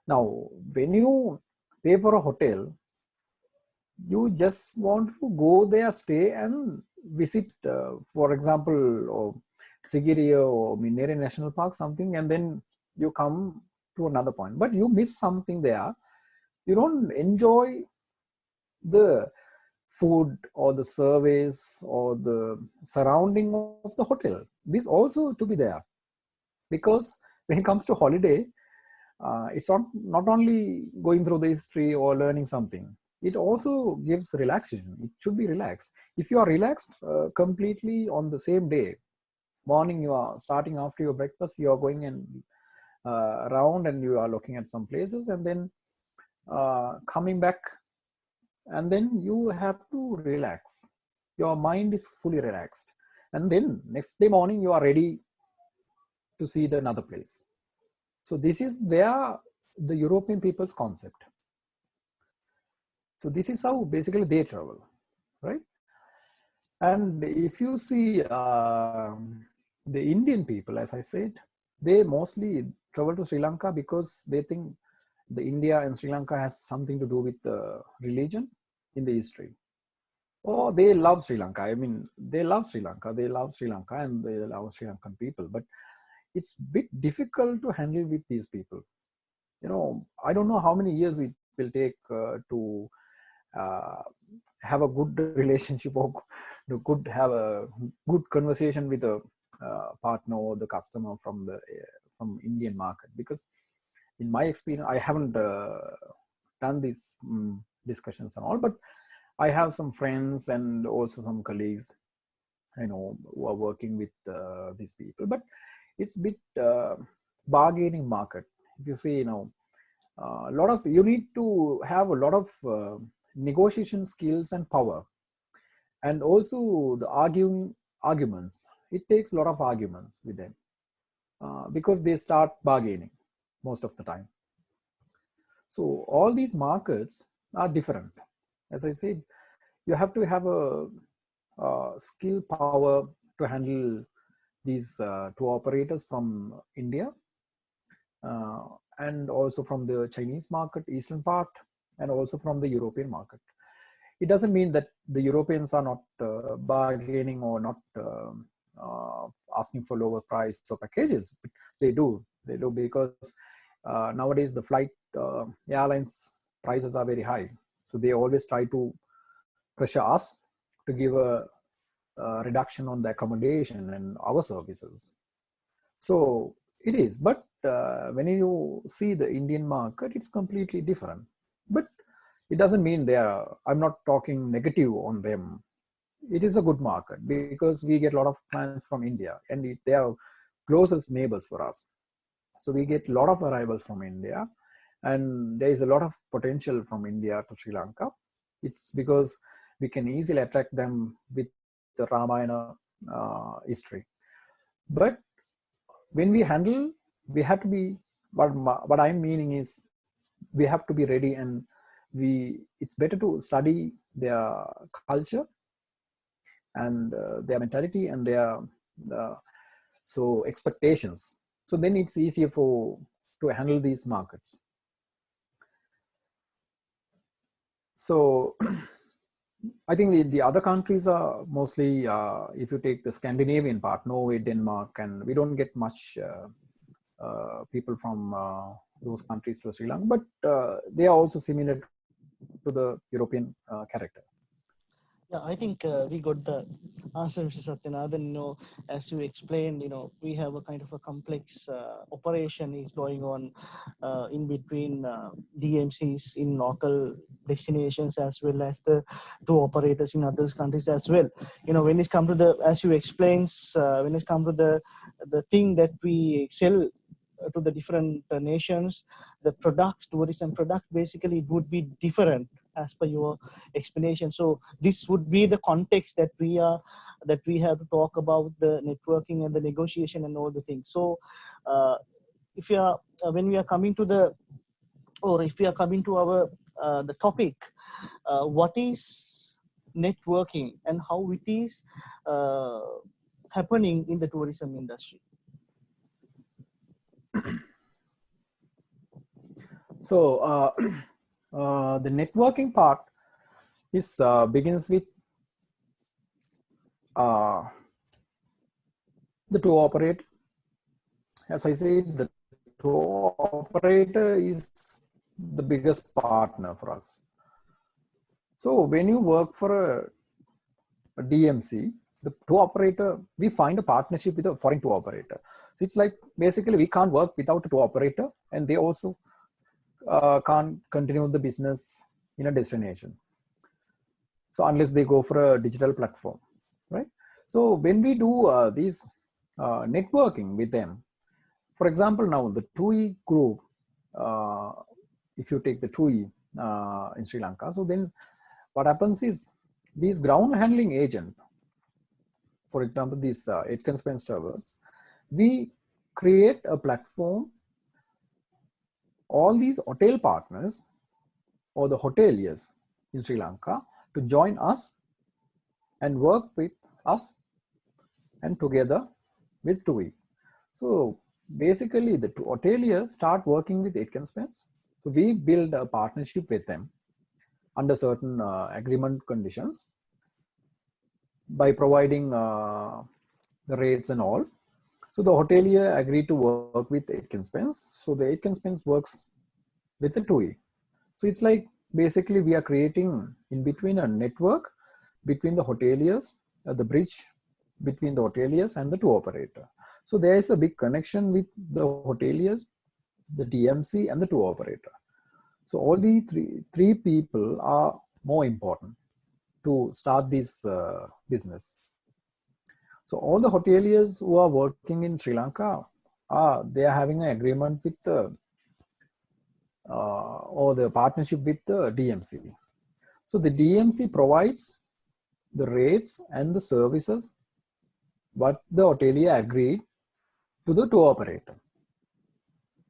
Now, when you pay for a hotel, you just want to go there, stay, and visit, for example, Sigiri or Minere National Park, something, and then you come to another point. But you miss something there. You don't enjoy the food or the service or the surrounding of the hotel. This also to be there, because when it comes to holiday, it's not only going through the history or learning something. It also gives relaxation. It should be relaxed. If you are relaxed completely on the same day, morning you are starting after your breakfast, you are going and around, and you are looking at some places, and then coming back, and then you have to relax. Your mind is fully relaxed, and then next day morning you are ready to see another place. So this is the European people's concept. So this is how basically they travel, right? And if you see the Indian people, as I said, they mostly travel to Sri Lanka because they think the India and Sri Lanka has something to do with religion in the history. Or they love Sri Lanka. I mean, they love Sri Lanka. They love Sri Lanka, and they love Sri Lankan people. But it's a bit difficult to handle with these people. I don't know how many years it will take to have a good relationship, or have a good conversation with a partner or the customer from Indian market. Because in my experience, I haven't done these discussions and all, but I have some friends and also some colleagues, who are working with these people. But it's a bit bargaining market. If you see, you need to have a lot of negotiation skills and power, and also the arguments. It takes a lot of arguments with them because they start bargaining most of the time. So all these markets are different. As I said, you have to have a skill power to handle these two operators from India and also from the Chinese market, eastern part, and also from the European market. It doesn't mean that the Europeans are not bargaining or not asking for lower price or packages. But they do because nowadays the flight airlines prices are very high. So they always try to pressure us to give a reduction on the accommodation and our services. So it is, but when you see the Indian market, it's completely different. But it doesn't mean I'm not talking negative on them. It is a good market because we get a lot of clients from India, and they are closest neighbors for us. So we get a lot of arrivals from India, and there is a lot of potential from India to Sri Lanka. It's because we can easily attract them with the Ramayana history. But when we handle, we have to be, what I'm meaning is we have to be ready, and it's better to study their culture and their mentality and their expectations. So then it's easier to handle these markets. So I think the other countries are mostly, if you take the Scandinavian part, Norway, Denmark, and we don't get much people from those countries to Sri Lanka, but they are also similar to the European character. Yeah, I think we got the answer, Mr. Sathyanathan. As you explained, we have a kind of a complex operation is going on in between DMCs in local destinations as well as the two operators in other countries as well. When it comes to the, as you explained, when it comes to the thing that we sell to the different nations, the product, tourism product, basically it would be different as per your explanation. So this would be the context that we have to talk about the networking and the negotiation and all the things. So if you are when we are coming to the, or if we are coming to our the topic, what is networking and how it is happening in the tourism industry? So the networking part is begins with the tour operator. As I said, the tour operator is the biggest partner for us. So when you work for a DMC, the tour operator, we find a partnership with a foreign tour operator. So it's like basically we can't work without a tour operator, and they also can't continue the business in a destination. So unless they go for a digital platform, right? So when we do these networking with them, for example, now the TUI group, if you take the TUI in Sri Lanka, so then what happens is these ground handling agent, for example, these Aitken Spence Travels, we create a platform. All these hotel partners or the hoteliers in Sri Lanka to join us and work with us and together with TUI. So basically the hoteliers start working with Aitken Spence. So we build a partnership with them under certain agreement conditions by providing the rates and all. So the hotelier agreed to work with Aitken Spence. So the Aitken Spence works with the TUI. So it's like basically we are creating in between a network between the hoteliers, the bridge between the hoteliers and the tour operator. So there is a big connection with the hoteliers, the DMC, and the tour operator. So all the three people are more important to start this business. So all the hoteliers who are working in Sri Lanka, they are having an agreement with the or the partnership with the DMC. So the DMC provides the rates and the services what the hotelier agreed to the tour operator.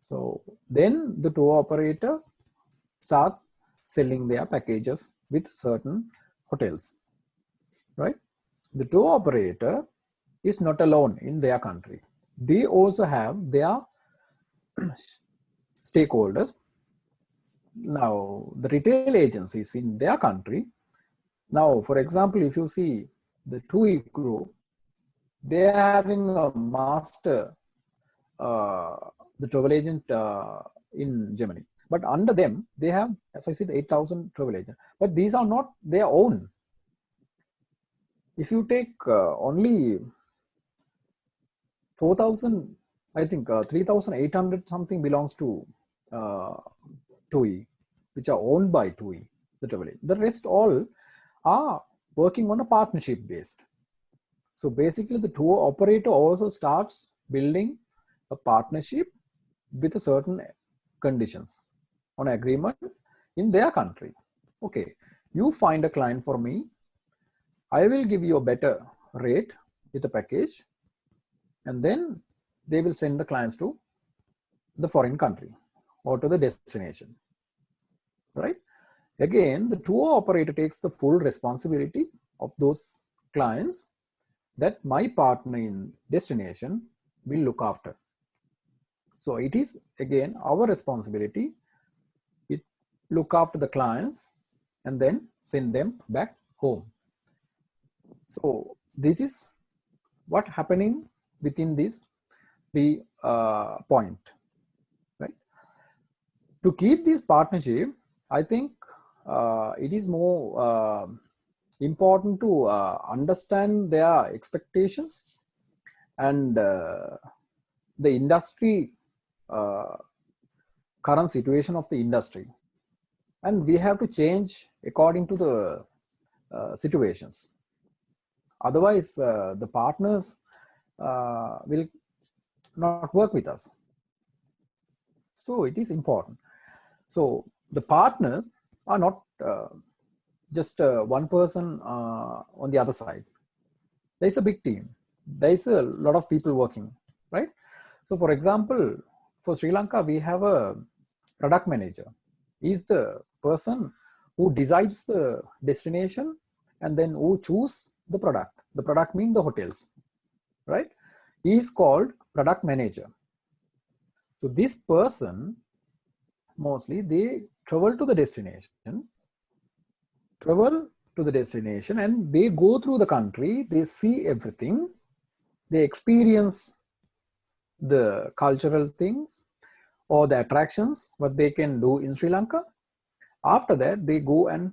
So then the tour operator start selling their packages with certain hotels, right? The tour operator is not alone in their country. They also have their stakeholders. Now, the retail agencies in their country. Now, for example, if you see the TUI group, they are having a master, the travel agent in Germany. But under them, they have, as I said, 8,000 travel agents. But these are not their own. If you take only 4,000, I think 3,800 something belongs to TUI, which are owned by TUI, the travel agent. The rest all are working on a partnership based. So basically the tour operator also starts building a partnership with a certain conditions on agreement in their country. Okay, you find a client for me. I will give you a better rate with a package, and then they will send the clients to the foreign country or to the destination, right? Again, the tour operator takes the full responsibility of those clients that my partner in destination will look after. So it is again our responsibility to look after the clients and then send them back home. So this is what happening within this point, right? To keep this partnership, I think it is more important to understand their expectations and the industry, current situation of the industry, and we have to change according to the situations. Otherwise, the partners will not work with us. So it is important. So the partners are not just one person on the other side. There is a big team. There is a lot of people working, right? So for example, for Sri Lanka, we have a product manager. He's the person who decides the destination and then who choose the product. The product means the hotels, right? He is called product manager. So this person, mostly they travel to the destination, and they go through the country, they see everything, they experience the cultural things or the attractions, what they can do in Sri Lanka. After that, they go and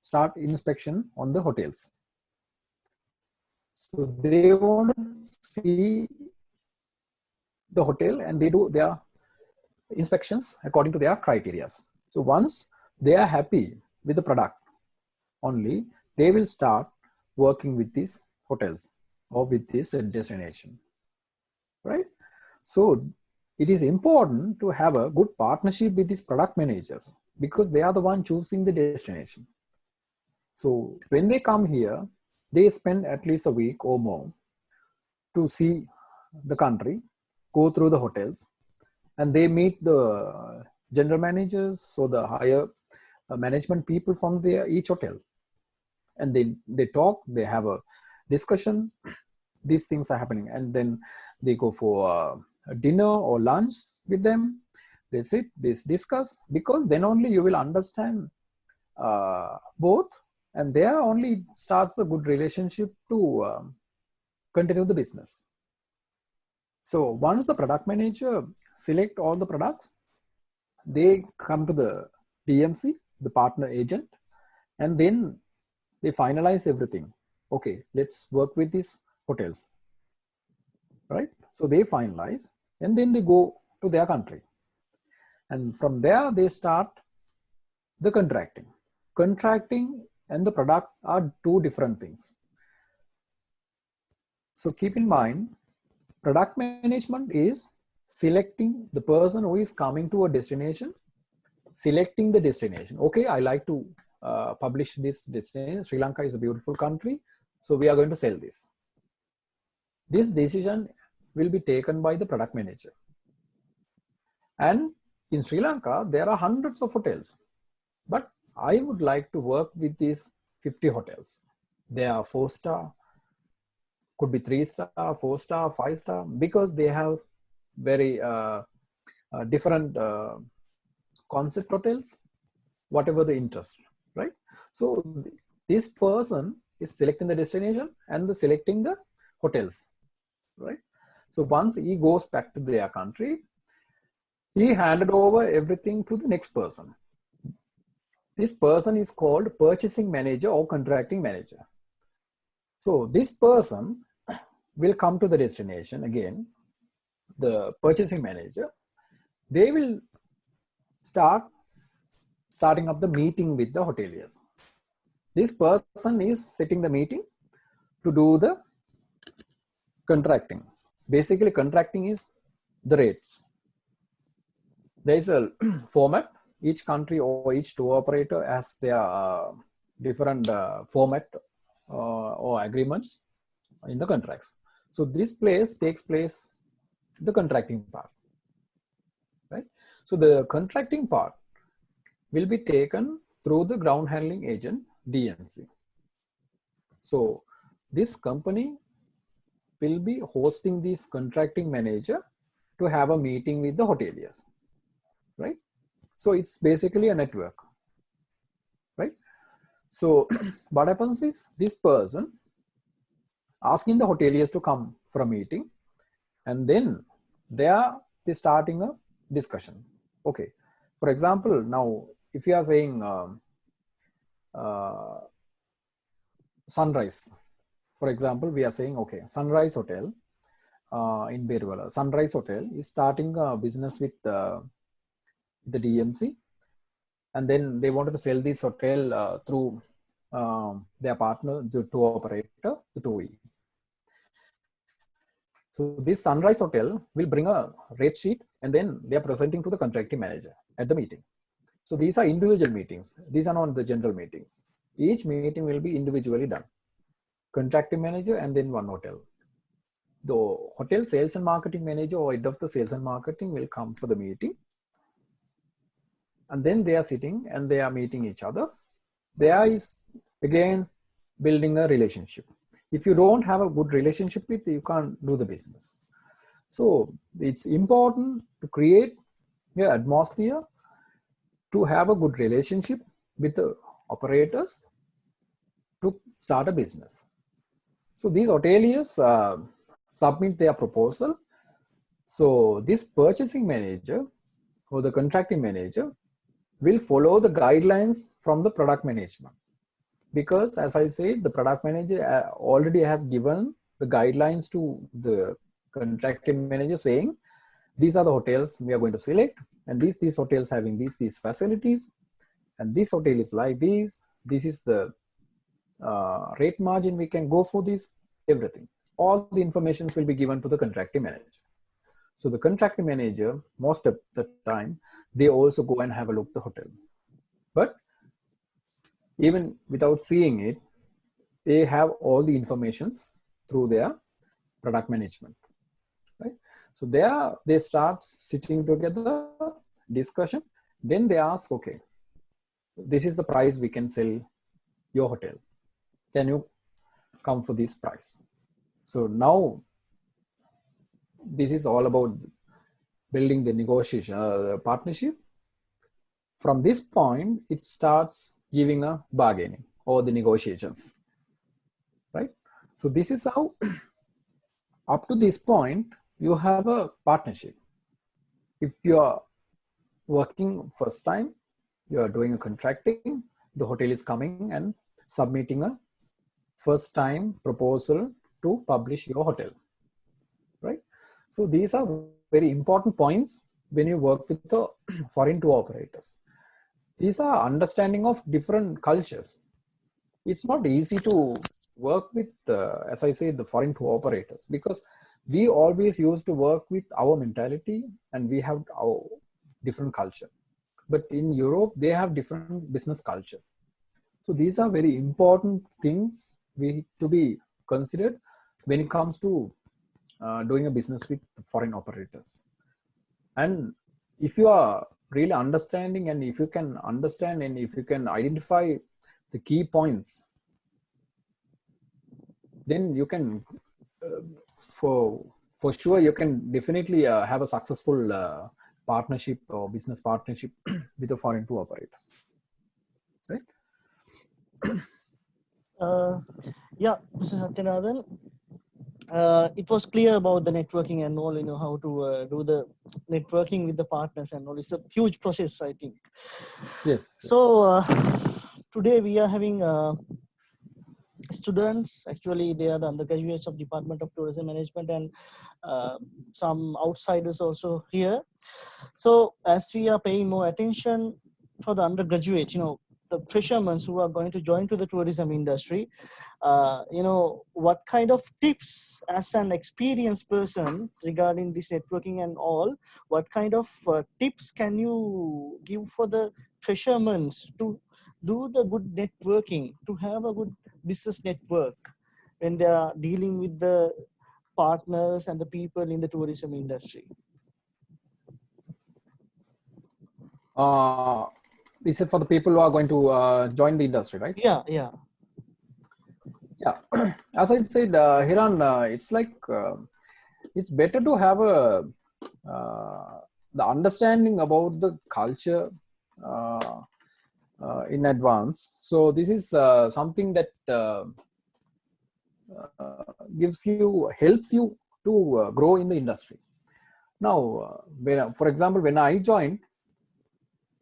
start inspection on the hotels. So they want to see the hotel and they do their inspections according to their criteria. So once they are happy with the product, only they will start working with these hotels or with this destination, right? So it is important to have a good partnership with these product managers because they are the one choosing the destination. So when they come here, they spend at least a week or more to see the country, go through the hotels, and they meet the general managers or the higher management people from each hotel. And they talk, they have a discussion, these things are happening. And then they go for a dinner or lunch with them. They sit, they discuss, because then only you will understand both, and there only starts a good relationship to continue the business. So once the product manager select all the products, they come to the DMC, the partner agent, and then they finalize everything. Okay, let's work with these hotels, right? So they finalize and then they go to their country. And from there, they start the contracting. Contracting and the product are two different things. So keep in mind, product management is selecting the person who is coming to a destination, selecting the destination. Okay, I like to publish this destination. Sri Lanka is a beautiful country, so we are going to sell this. This decision will be taken by the product manager. And in Sri Lanka, there are hundreds of hotels, but I would like to work with these 50 hotels. They are 4-star, could be 3-star, 4-star, 5-star, because they have very different concept hotels, whatever the interest, right? So this person is selecting the destination and selecting the hotels, right? So once he goes back to their country, he handed over everything to the next person. This person is called purchasing manager or contracting manager. So this person will come to the destination again, the purchasing manager. They will starting up the meeting with the hoteliers. This person is setting the meeting to do the contracting. Basically, contracting is the rates. There is a format. Each country or each tour operator has their different format or agreements in the contracts. So this takes place the contracting part, right? So the contracting part will be taken through the ground handling agent, DMC. So this company will be hosting this contracting manager to have a meeting with the hoteliers, right? So it's basically a network, right? So what happens is this person asking the hoteliers to come for a meeting, and then they're starting a discussion. Okay, for example, now if you are saying Sunrise, for example, we are saying, okay, Sunrise Hotel in Berwala. Sunrise Hotel is starting a business with the DMC, and then they wanted to sell this hotel through their partner, the tour operator, the TUI. So this Sunrise Hotel will bring a rate sheet, and then they are presenting to the contracting manager at the meeting. So these are individual meetings. These are not the general meetings. Each meeting will be individually done. Contracting manager and then one hotel. The hotel sales and marketing manager or head of the sales and marketing will come for the meeting. And then they are sitting and they are meeting each other. There is again building a relationship. If you don't have a good relationship with, you can't do the business. So it's important to create an atmosphere to have a good relationship with the operators to start a business. So these hoteliers submit their proposal. So this purchasing manager or the contracting manager will follow the guidelines from the product management. Because as I said, the product manager already has given the guidelines to the contracting manager saying, these are the hotels we are going to select, and these hotels having these facilities, and this hotel is like this is the rate margin we can go for this, everything. All the information will be given to the contracting manager. So the contracting manager, most of the time, they also go and have a look at the hotel. But even without seeing it, they have all the informations through their product management, right? So they start sitting together, discussion. Then they ask, okay, this is the price we can sell your hotel. Can you come for this price? So now this is all about building the negotiation partnership. From this point, it starts giving a bargaining or the negotiations, right? So this is how up to this point you have a partnership. If you are working first time, you are doing a contracting, the hotel is coming and submitting a first time proposal to publish your hotel, right? So these are very important points when you work with the foreign tour operators. These are understanding of different cultures. It's not easy to work with, as I say, the foreign tour operators, because we always used to work with our mentality, and we have our different culture. But in Europe, they have different business culture. So these are very important things to be considered when it comes to doing a business with foreign operators. And if you are really understanding, and if you can understand, and if you can identify the key points, then you can, for sure, you can definitely have a successful partnership or business partnership with the foreign tour operators, right? Yeah, Mr. Sathyanathan, it was clear about the networking and all, how to do the networking with the partners and all. It's a huge process, I think. Yes. So today we are having students. Actually, they are the undergraduates of Department of Tourism Management, and some outsiders also here. So as we are paying more attention for the undergraduates, the fishermen who are going to join to the tourism industry, what kind of tips, as an experienced person regarding this networking and all, what kind of tips can you give for the fishermen to do the good networking, to have a good business network when they are dealing with the partners and the people in the tourism industry? This is for the people who are going to join the industry, right? Yeah. As I said, Hiran, it's like it's better to have the understanding about the culture in advance. So this is something that helps you to grow in the industry. Now, for example, when I joined,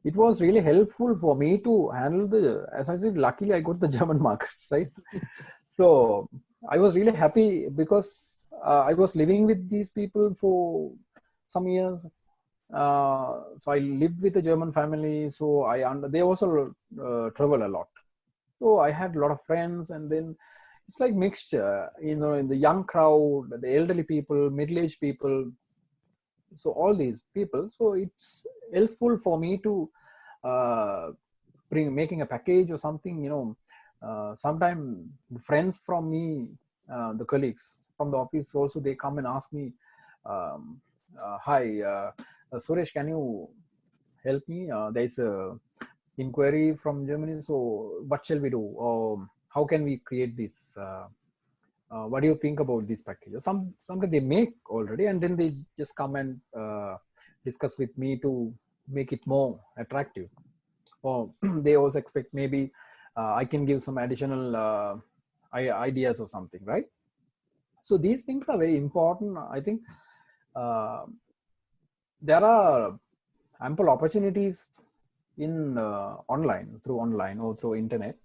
it was really helpful for me to handle as I said, luckily I got the German market, right? So I was really happy because I was living with these people for some years. So I lived with a German family. So they also travel a lot. So I had a lot of friends, and then it's like mixture, in the young crowd, the elderly people, middle-aged people. So all these people. So it's helpful for me to making a package or something. Sometimes friends from me, the colleagues from the office also, they come and ask me, hi, Suresh, can you help me? There's a inquiry from Germany, so what shall we do? Or how can we create this? What do you think about this package? Sometimes they make already, and then they just come and discuss with me to make it more attractive. Or they also expect maybe I can give some additional ideas or something, right? So these things are very important. I think there are ample opportunities in through online or through internet,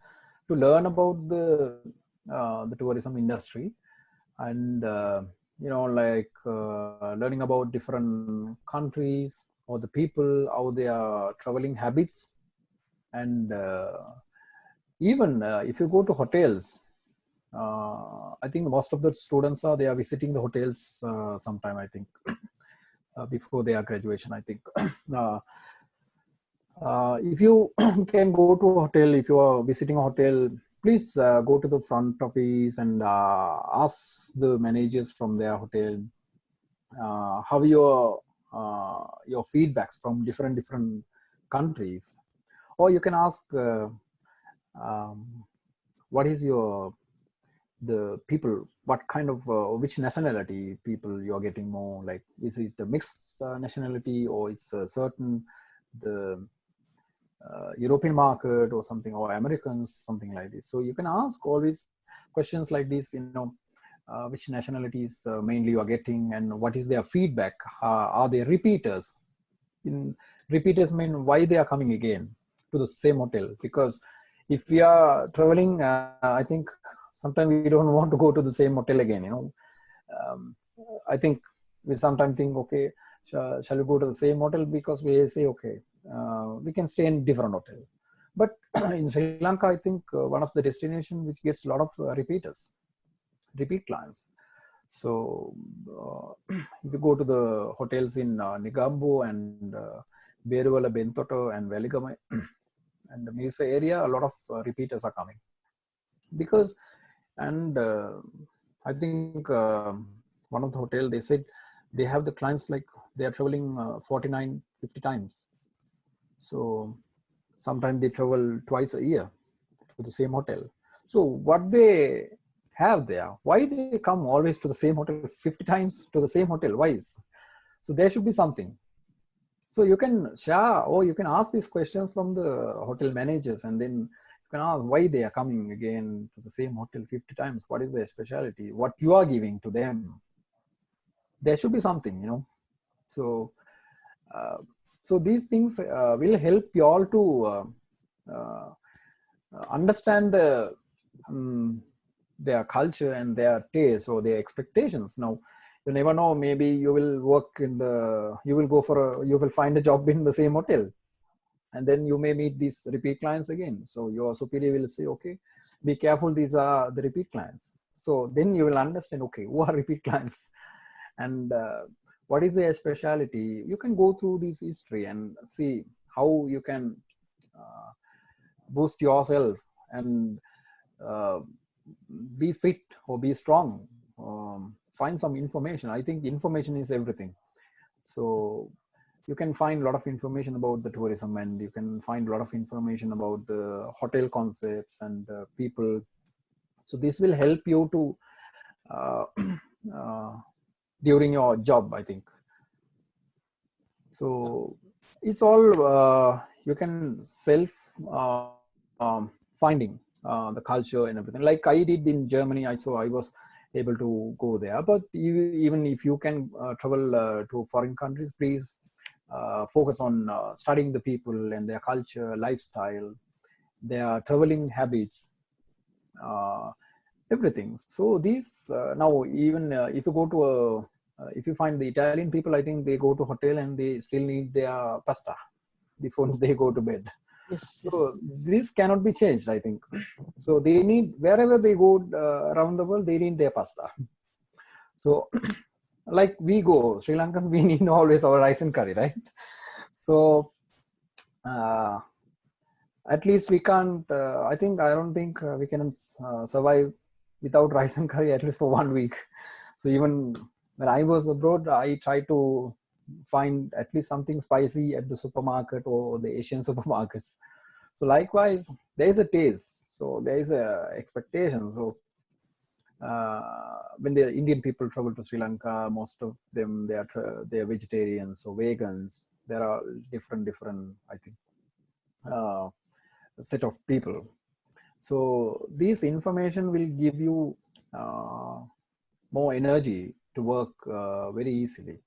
to learn about the tourism industry, and learning about different countries or the people, how their traveling habits, and even if you go to hotels, I think most of the students they are visiting the hotels sometime, I think, before their graduation, I think. If you can go to a hotel, if you are visiting a hotel, please go to the front office and ask the managers from their hotel how your feedbacks from different countries. Or you can ask what is the people, what kind of which nationality people you are getting more, like is it a mixed nationality, or it's a certain the European market or something, or Americans, something like this. So you can ask always questions like this, which nationalities mainly you are getting, and what is their feedback. Are they repeaters? Repeaters mean why they are coming again to the same hotel. Because if we are traveling, I think sometimes we don't want to go to the same hotel again. I think we sometimes think, okay, shall we go to the same hotel? Because we say, okay, we can stay in different hotel. But in Sri Lanka, I think one of the destinations which gets a lot of repeat clients. So if you go to the hotels in Negambo and Beruvala Bentoto and Veligama and the Mesa area, a lot of repeaters are coming because, and I think one of the hotel, they said they have the clients like they are traveling 49, 50 times. So sometimes they travel twice a year to the same hotel. So what they have there, why they come always to the same hotel 50 times to the same hotel? Why is? So there should be something. So you can share or you can ask these questions from the hotel managers, and then you can ask why they are coming again to the same hotel 50 times. What is their specialty? What you are giving to them? There should be something, you know. So uh, so these things will help you all to uh, understand their culture and their taste or their expectations. Now you never know, maybe you will work in the, you will go for a, you will find a job in the same hotel, and then you may meet these repeat clients again. So your superior will say, okay, be careful, these are the repeat clients. So then you will understand, okay, who are repeat clients and what is their specialty. You can go through this history and see how you can uh, boost yourself and uh, be fit or be strong. Find some information. I think information is everything. So you can find a lot of information about the tourism, and you can find a lot of information about the hotel concepts and people. So this will help you to uh, uh, during your job, I think. So it's all you can self finding the culture and everything. Like I did in Germany, I was able to go there. But even if you can travel to foreign countries, please focus on studying the people and their culture, lifestyle, their traveling habits, uh, everything. So these now even if you go to a if you find the Italian people, I think they go to hotel and they still need their pasta before they go to bed. Yes, So yes. this cannot be changed, I think. So they need, wherever they go around the world, they need their pasta. So like we go, Sri Lankans, we need always our rice and curry, right? So uh, at least we can't, I don't think we can survive without rice and curry at least for 1 week. So even when I was abroad, I tried to find at least something spicy at the supermarket or the Asian supermarkets. So likewise, there is a taste. So there is a expectation. So when the Indian people travel to Sri Lanka, most of them they are vegetarians or vegans. There are different I think set of people. So this information will give you uh, more energy to work very easily.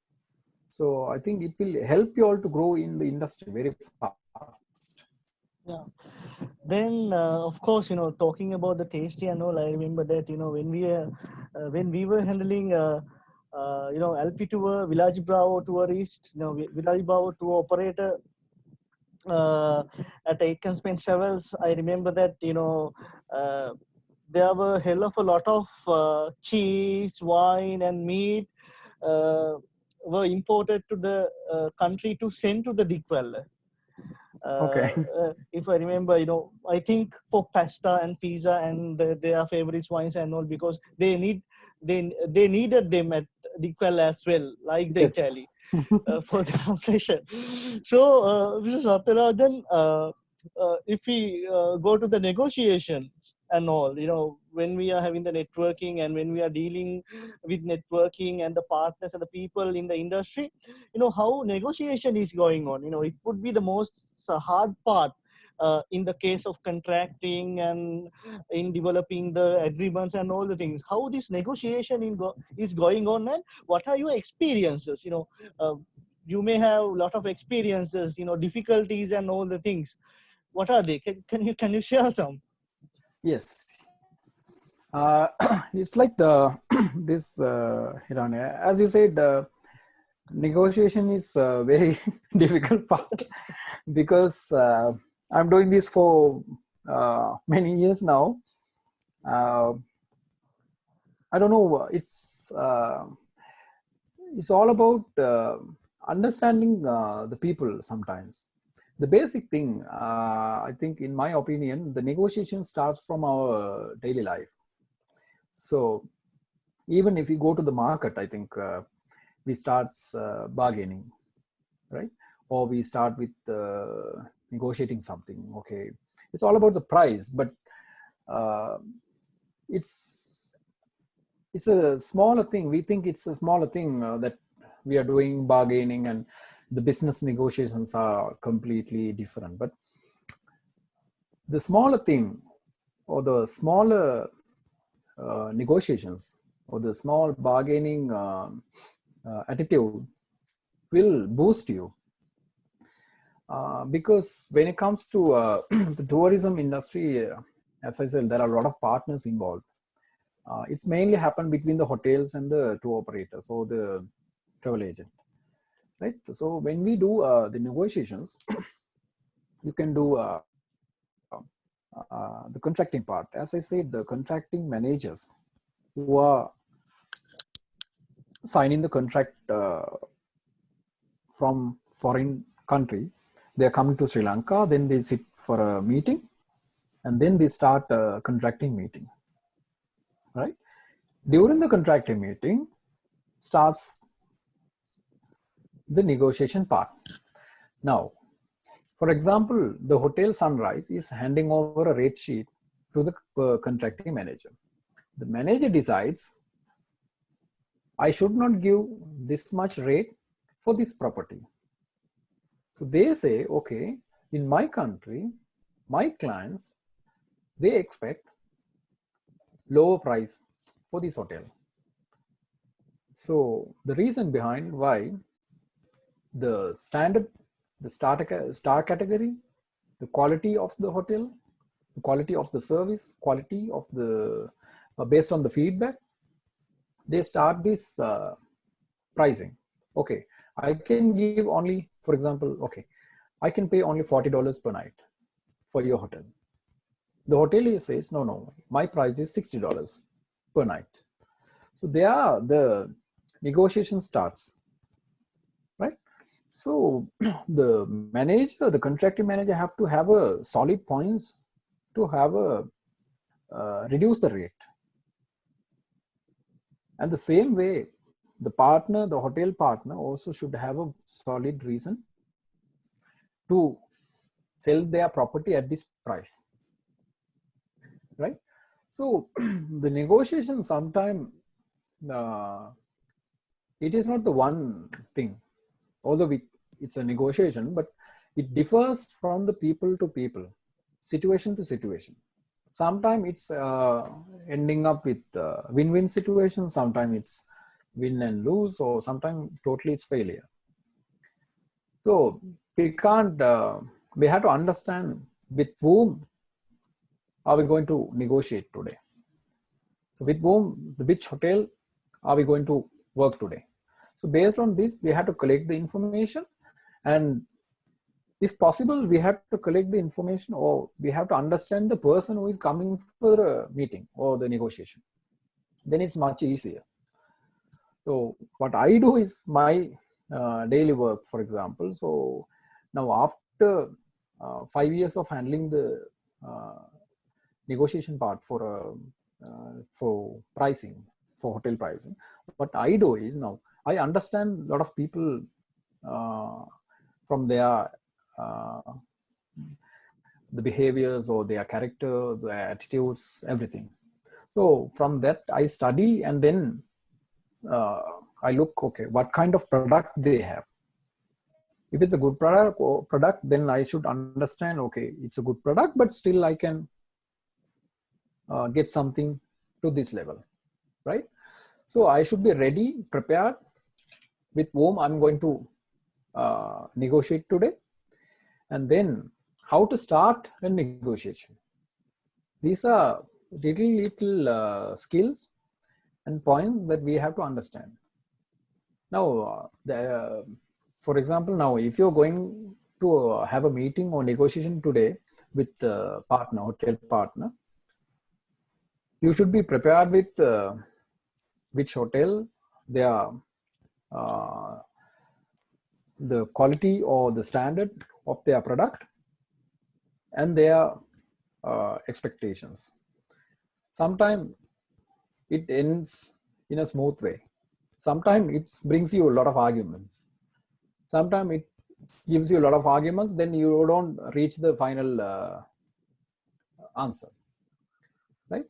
So I think it will help you all to grow in the industry very fast. Yeah. Then, of course, talking about the tasty and all, I remember that, when we were handling, LP tour, Village Bravo tourist, Village Bravo tour operator uh, at Aitken Spence Travels, I remember that, uh, there were hell of a lot of cheese, wine, and meat uh, were imported to the country to send to the Dickwell. Okay. If I remember, I think for pasta and pizza and their favorite wines and all, because they needed them at the Quell as well, like the Yes. Italy, for the translation. So, Mr. Sathyanathan, if we go to the negotiations and all, when we are having the networking and when we are dealing with networking and the partners and the people in the industry, how negotiation is going on. It would be the most hard part in the case of contracting and in developing the agreements and all the things. How this negotiation is going on, and what are your experiences? You may have a lot of experiences, difficulties and all the things. What are they? Can you share some? Yes. It's like the this Hirani, as you said, negotiation is a very difficult part because I'm doing this for, 、 , 、 , 、 , 、 , 、 , , , , , , , , , , , , , , , , , , , , , , , , , , , , , , , , , , , , , , , , , , , , , , , , , I don't know, it's all about understanding the people sometimes. The basic thing, I think, in my opinion, the negotiation starts from our daily life. So even if we go to the market, I think we start bargaining, right? Or we start with negotiating something. Okay, it's all about the price, but it's a smaller thing. We think it's a smaller thing that we are doing bargaining, and the business negotiations are completely different. But the smaller thing, or the smaller negotiations, or the small bargaining attitude will boost you. Because when it comes to the tourism industry, as I said, there are a lot of partners involved. It's mainly happened between the hotels and the tour operators or the travel agent, right? So when we do the negotiations, you can do the contracting part. As I said, the contracting managers who are signing the contract from foreign country, they're coming to Sri Lanka, then they sit for a meeting, and then they start a contracting meeting, right? During the contracting meeting starts the negotiation part. Now, for example, the Hotel Sunrise is handing over a rate sheet to the contracting manager. The manager decides, I should not give this much rate for this property. So they say, okay, in my country, my clients, they expect lower price for this hotel. So the reason behind why the standard, the star category, the quality of the hotel, the quality of the service, quality of the, based on the feedback, they start this pricing. Okay, I can give only, for example, okay, I can pay only $40 per night for your hotel. The hotelier says, no, my price is $60 per night. So there the negotiation starts, right? So the manager, the contracting manager have to have a solid points to have a reduce the rate. And the same way, the partner, the hotel partner also should have a solid reason to sell their property at this price, right? So the negotiation sometimes it is not the one thing, although it's a negotiation, but it differs from the people to people, situation to situation. Sometimes it's ending up with win-win situation, sometimes it's win and lose, or sometimes totally it's failure. So we can't, we have to understand with whom are we going to negotiate today. So with whom, which hotel are we going to work today? So based on this, we have to collect the information, and if possible, we have to collect the information, or we have to understand the person who is coming for a meeting or the negotiation. Then it's much easier. So what I do is my daily work, for example. So now after 5 years of handling the negotiation part for pricing, for hotel pricing, what I do is now I understand a lot of people from their the behaviors or their character, their attitudes, everything. So from that I study, and then I look, okay, what kind of product they have. If it's a good product, then I should understand, okay, it's a good product, but still I can get something to this level, right? So I should be ready, prepared, with whom I'm going to negotiate today, and then how to start a negotiation. These are little skills and points that we have to understand. Now, for example, now if you're going to have a meeting or negotiation today with a partner, hotel partner, you should be prepared with which hotel they are, the quality or the standard of their product and their expectations. Sometimes it ends in a smooth way. Sometimes it brings you a lot of arguments. Sometimes it gives you a lot of arguments, then you don't reach the final answer, right?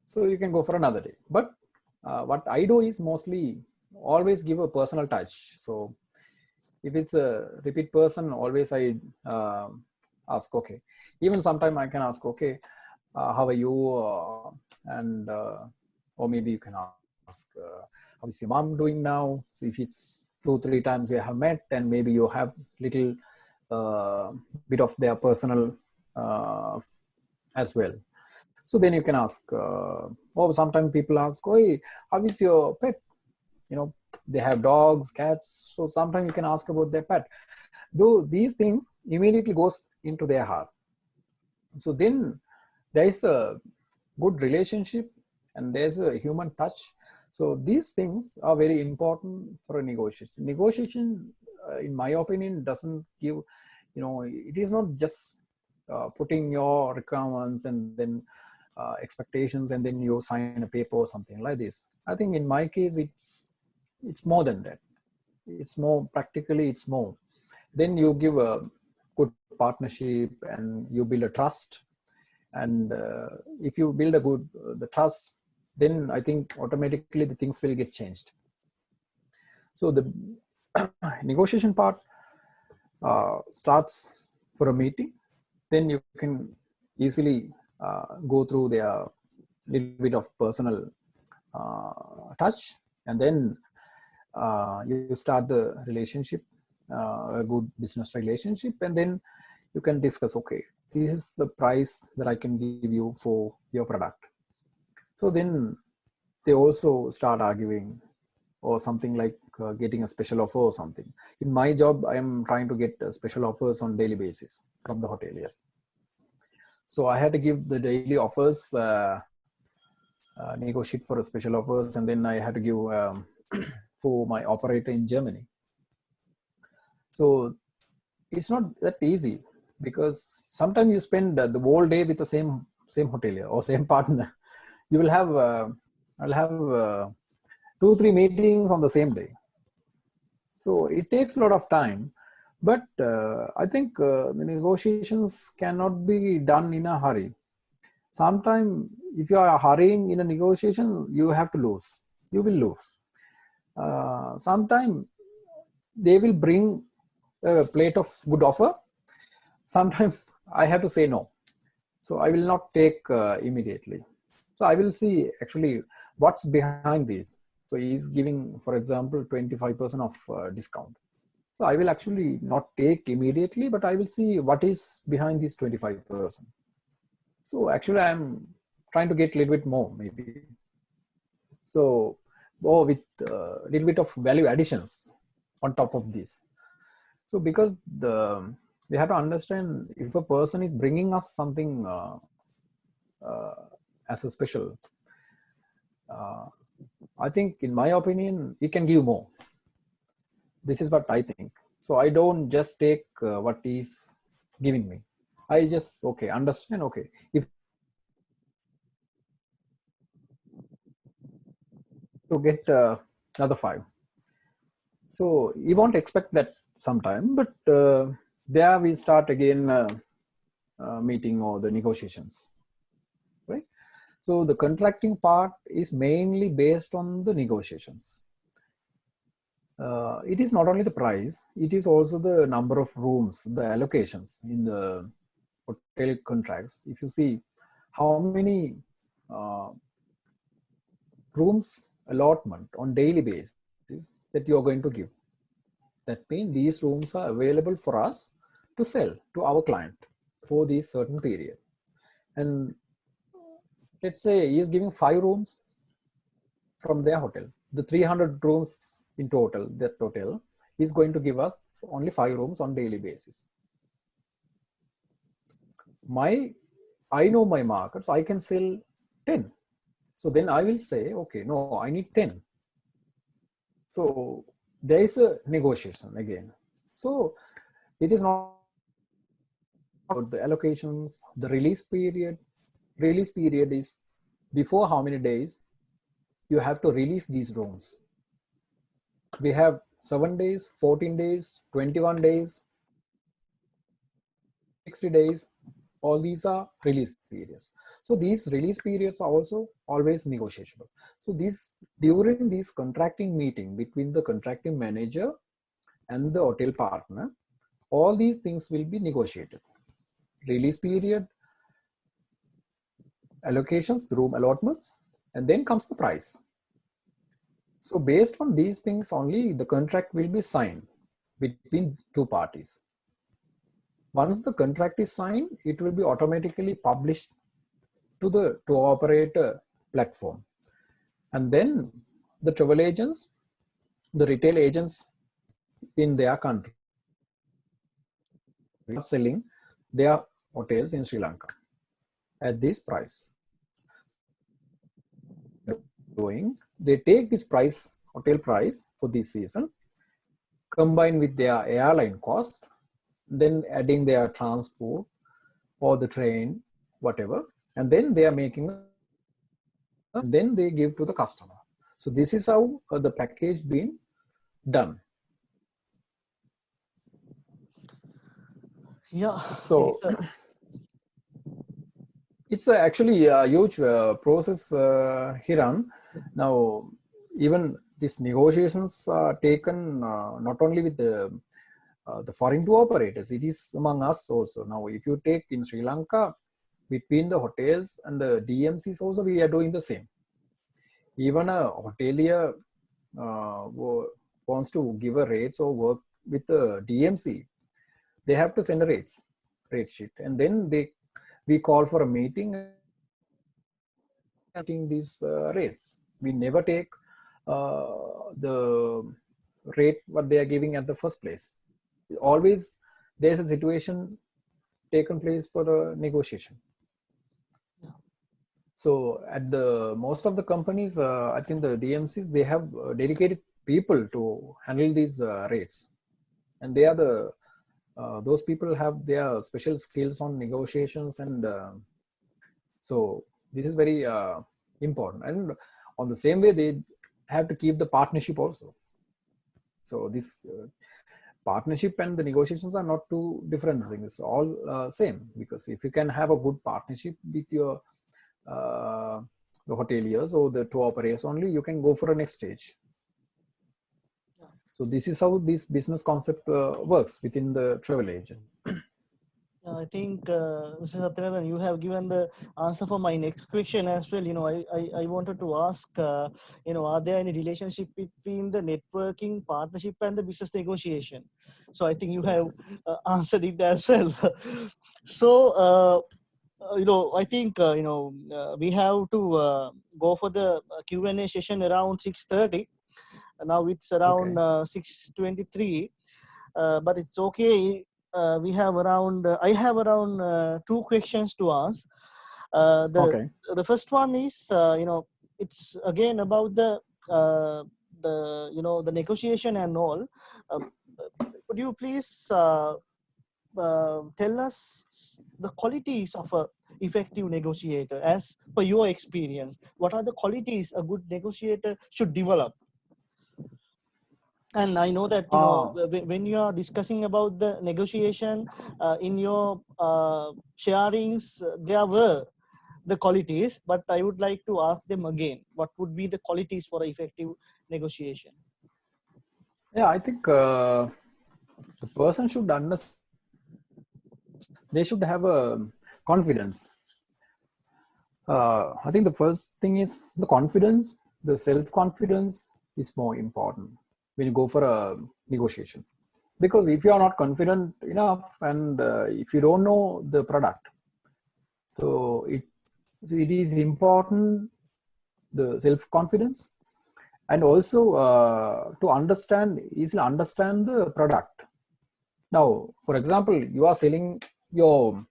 So you can go for another day. But what I do is mostly always give a personal touch. So if it's a repeat person, always I ask, okay. Even sometimes I can ask, okay, how are you? And or maybe you can ask, how is your mom doing now? So if it's 2-3 times you have met, and maybe you have little bit of their personal as well. So then you can ask, or sometimes people ask, oh, how is your pet? You know, they have dogs, cats. So sometimes you can ask about their pet. Though these things immediately goes into their heart. So then there is a good relationship and there's a human touch. So these things are very important for a negotiation. Negotiation, in my opinion, doesn't give, it is not just putting your requirements and then expectations and then you sign a paper or something like this. I think in my case, it's more than that. It's more practically, it's more. Then you give a good partnership and you build a trust. And if you build the trust, then I think automatically the things will get changed. So the negotiation part starts for a meeting. Then you can easily go through their little bit of personal touch, and then you start the relationship, a good business relationship, and then you can discuss, okay, this is the price that I can give you for your product. So then they also start arguing or something like getting a special offer or something. In my job, I am trying to get special offers on daily basis from the hoteliers. So I had to give the daily offers, negotiate for a special offers, and then I had to give for my operator in Germany. So it's not that easy, because sometimes you spend the whole day with the same hotelier or same partner. You will have I'll have 2-3 meetings on the same day. So it takes a lot of time, but I think the negotiations cannot be done in a hurry. Sometimes if you are hurrying in a negotiation, you have to lose. You will lose. Sometimes they will bring a plate of good offer. Sometimes I have to say no. So I will not take immediately. So I will see actually what's behind this. So he's giving, for example, 25% of discount. So I will actually not take immediately, but I will see what is behind this 25%. So actually I'm trying to get a little bit more maybe. So go with a little bit of value additions on top of this. So because we have to understand, if a person is bringing us something as a special, I think in my opinion, we can give more. This is what I think. So I don't just take what he's giving me. I just, okay, understand, okay, if to get another 5. So you won't expect that sometime, but there we start again meeting or the negotiations, right? So the contracting part is mainly based on the negotiations. It is not only the price, it is also the number of rooms, the allocations in the hotel contracts. If you see how many rooms allotment on daily basis that you are going to give, that means these rooms are available for us to sell to our client for this certain period. And let's say he is giving 5 rooms from their hotel. The 300 rooms in total, that hotel is going to give us only 5 rooms on daily basis. I know my markets, I can sell 10. So then I will say, okay, no, I need 10. So there is a negotiation again. So it is not about the allocations, the release period. Release period is before how many days you have to release these rooms. We have 7 days, 14 days, 21 days, 60 days. All these are release periods. So these release periods are also always negotiable. So during this contracting meeting between the contracting manager and the hotel partner, all these things will be negotiated. Release period, allocations, room allotments, and then comes the price. So based on these things only, the contract will be signed between two parties. Once the contract is signed, it will be automatically published to the tour operator platform. And then the travel agents, the retail agents in their country are selling their hotels in Sri Lanka at this price. They take this price, hotel price for this season, combine with their airline cost, then adding their transport or the train, whatever, and then they are making, then they give to the customer. So this is how the package being done. Yeah. So it's actually a huge process, Hiran. Now, even these negotiations are taken not only with the foreign tour operators, it is among us also. Now, if you take in Sri Lanka, between the hotels and the DMCs also, we are doing the same. Even a hotelier wants to give a rates or work with the DMC, they have to send a rate sheet, and then we call for a meeting these rates. We never take the rate what they are giving at the first place. Always there's a situation taken place for the negotiation. Yeah. So at the most of the companies, I think the DMCs, they have dedicated people to handle these rates, and they are the those people have their special skills on negotiations, and so this is very important. And on the same way, they have to keep the partnership also. So this partnership and the negotiations are not two different things. It's all same, because if you can have a good partnership with your the hoteliers or the tour operators only, you can go for a next stage. Yeah. So this is how this business concept works within the travel agent. I think, Mr. Sathyanathan, you have given the answer for my next question as well. I wanted to ask, are there any relationship between the networking, partnership, and the business negotiation? So I think you have answered it as well. So, I think, we have to go for the Q&A session around 6:30. Now it's around 6:23, but it's okay. We have around, I have around 2 questions to ask. The first one is, it's again about the negotiation and all. Could you please tell us the qualities of a effective negotiator as per your experience? What are the qualities a good negotiator should develop? And I know that when you are discussing about the negotiation in your sharings, there were the qualities, but I would like to ask them again. What would be the qualities for effective negotiation? Yeah, I think the person should understand. They should have a confidence. I think the first thing is the confidence. The self-confidence is more important when you go for a negotiation, because if you are not confident enough, and if you don't know the product, so it is important, the self-confidence, and also to easily understand the product. Now, for example, you are selling your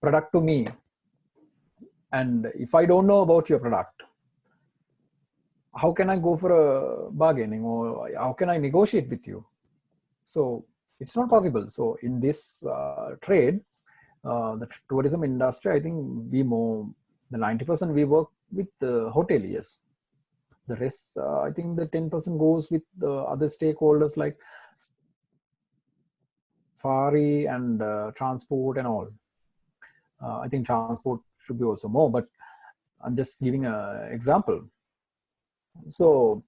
product to me, and if I don't know about your product, how can I go for a bargaining, or how can I negotiate with you? So it's not possible. So in this trade, the tourism industry, I think the 90% we work with the hoteliers. The rest, I think the 10% goes with the other stakeholders like safari and transport and all. I think transport should be also more, but I'm just giving an example. So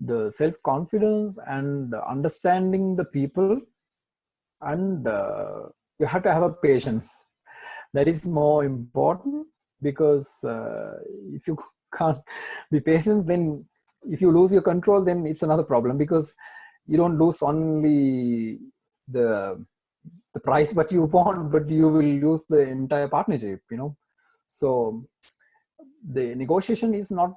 the self-confidence and understanding the people, and you have to have a patience. That is more important, because if you can't be patient, then if you lose your control, then it's another problem, because you don't lose only the price what you want, but you will lose the entire partnership, So the negotiation is not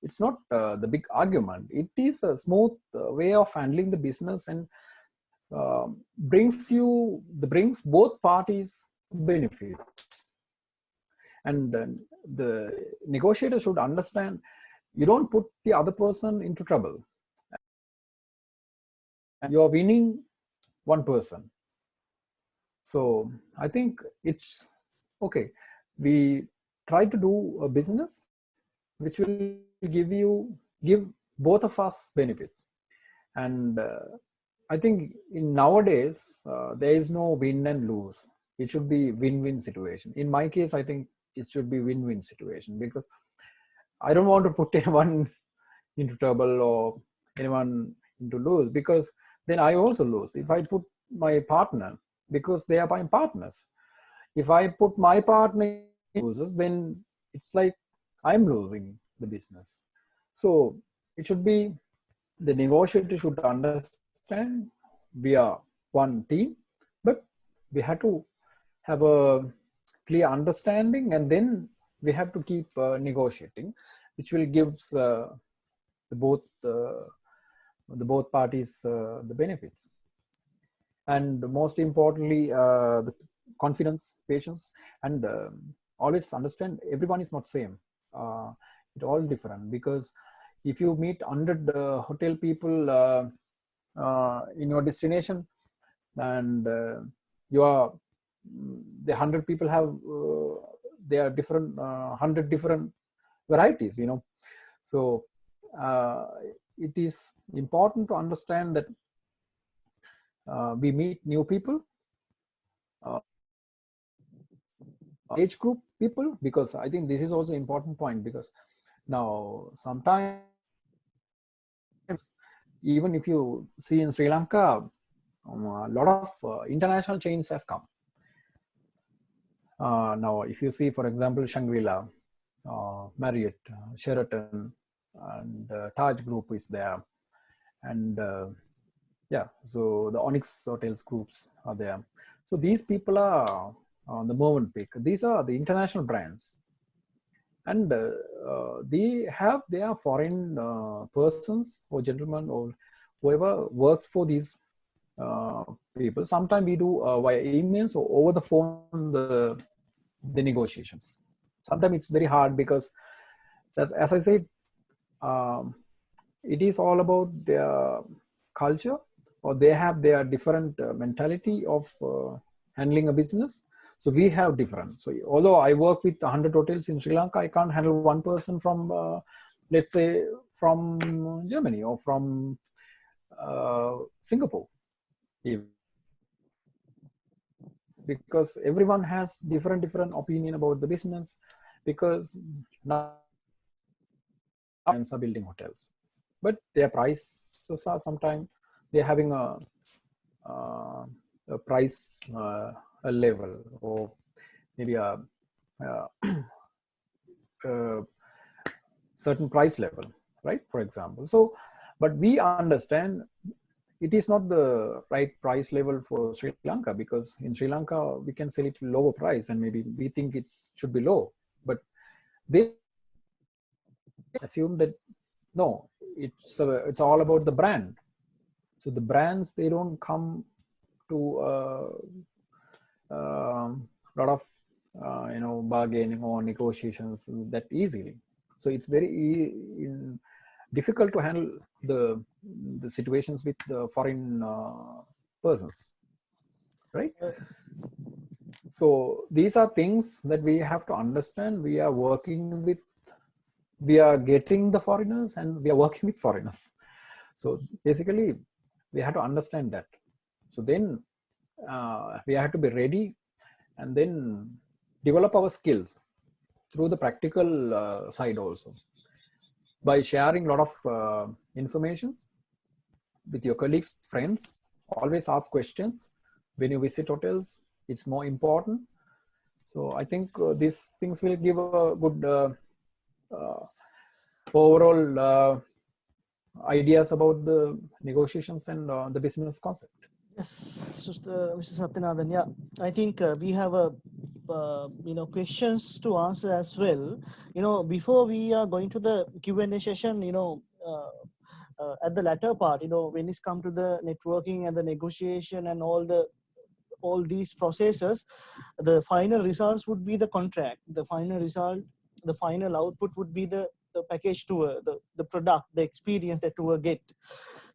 it's not the big argument. It is a smooth way of handling the business, and brings both parties benefits. And the negotiator should understand, you don't put the other person into trouble, and you are winning one person. So I think it's okay. We try to do a business which will give both of us benefits. And I think in nowadays there is no win and lose. It should be win-win situation. In my case, I think it should be win-win situation, because I don't want to put anyone into trouble or anyone into lose, because then I also lose. If I put my partner, because they are my partners, if I put my partner in loses, then it's like I'm losing the business. So it should be, the negotiator should understand we are one team, but we have to have a clear understanding, and then we have to keep negotiating, which will give the both parties the benefits. And most importantly, the confidence, patience, and always understand everyone is not same. It all different, because if you meet 100 hotel people in your destination, and you are the 100 people have they are different, 100 different varieties, So it is important to understand that we meet new people, age group people, because I think this is also important point, because now sometimes, even if you see in Sri Lanka, a lot of international chains has come. Now, if you see, for example, Shangri-La, Marriott, Sheraton, and Taj Group is there, and yeah, so the Onyx Hotels groups are there. So these people are on the Mervyn Peak. These are the international brands, and they have their foreign persons or gentlemen or whoever works for these people. Sometimes we do via emails or over the phone the negotiations. Sometimes it's very hard, because that's, as I said, it is all about their culture, or they have their different mentality of handling a business. So we have different. So although I work with 100 hotels in Sri Lanka, I can't handle one person from, let's say, from Germany or from Singapore, because everyone has different opinion about the business, because now are building hotels, but their prices are sometimes they're having a price a level, or maybe a certain price level, right, for example. So but we understand it is not the right price level for Sri Lanka, because in Sri Lanka we can sell it lower price, and maybe we think it should be low, but they assume that no, it's all about the brand. So the brands, they don't come to a lot of bargaining or negotiations that easily. So it's very difficult to handle the situations with the foreign persons, right? So these are things that we have to understand. We are working with, we are getting the foreigners and we are working with foreigners. So basically we have to understand that. So then we have to be ready and then develop our skills through the practical side also, by sharing a lot of information with your colleagues, friends. Always ask questions when you visit hotels. It's more important. So I think these things will give a good overall ideas about the negotiations and the business concept. Yes, Mr. Satyanathan. Yeah, I think we have a questions to answer as well. Before we are going to the Q&A session, at the latter part, when it's come to the networking and the negotiation and all these processes, the final results would be the contract. The final result, the final output would be the package tour, the product, the experience that tour get.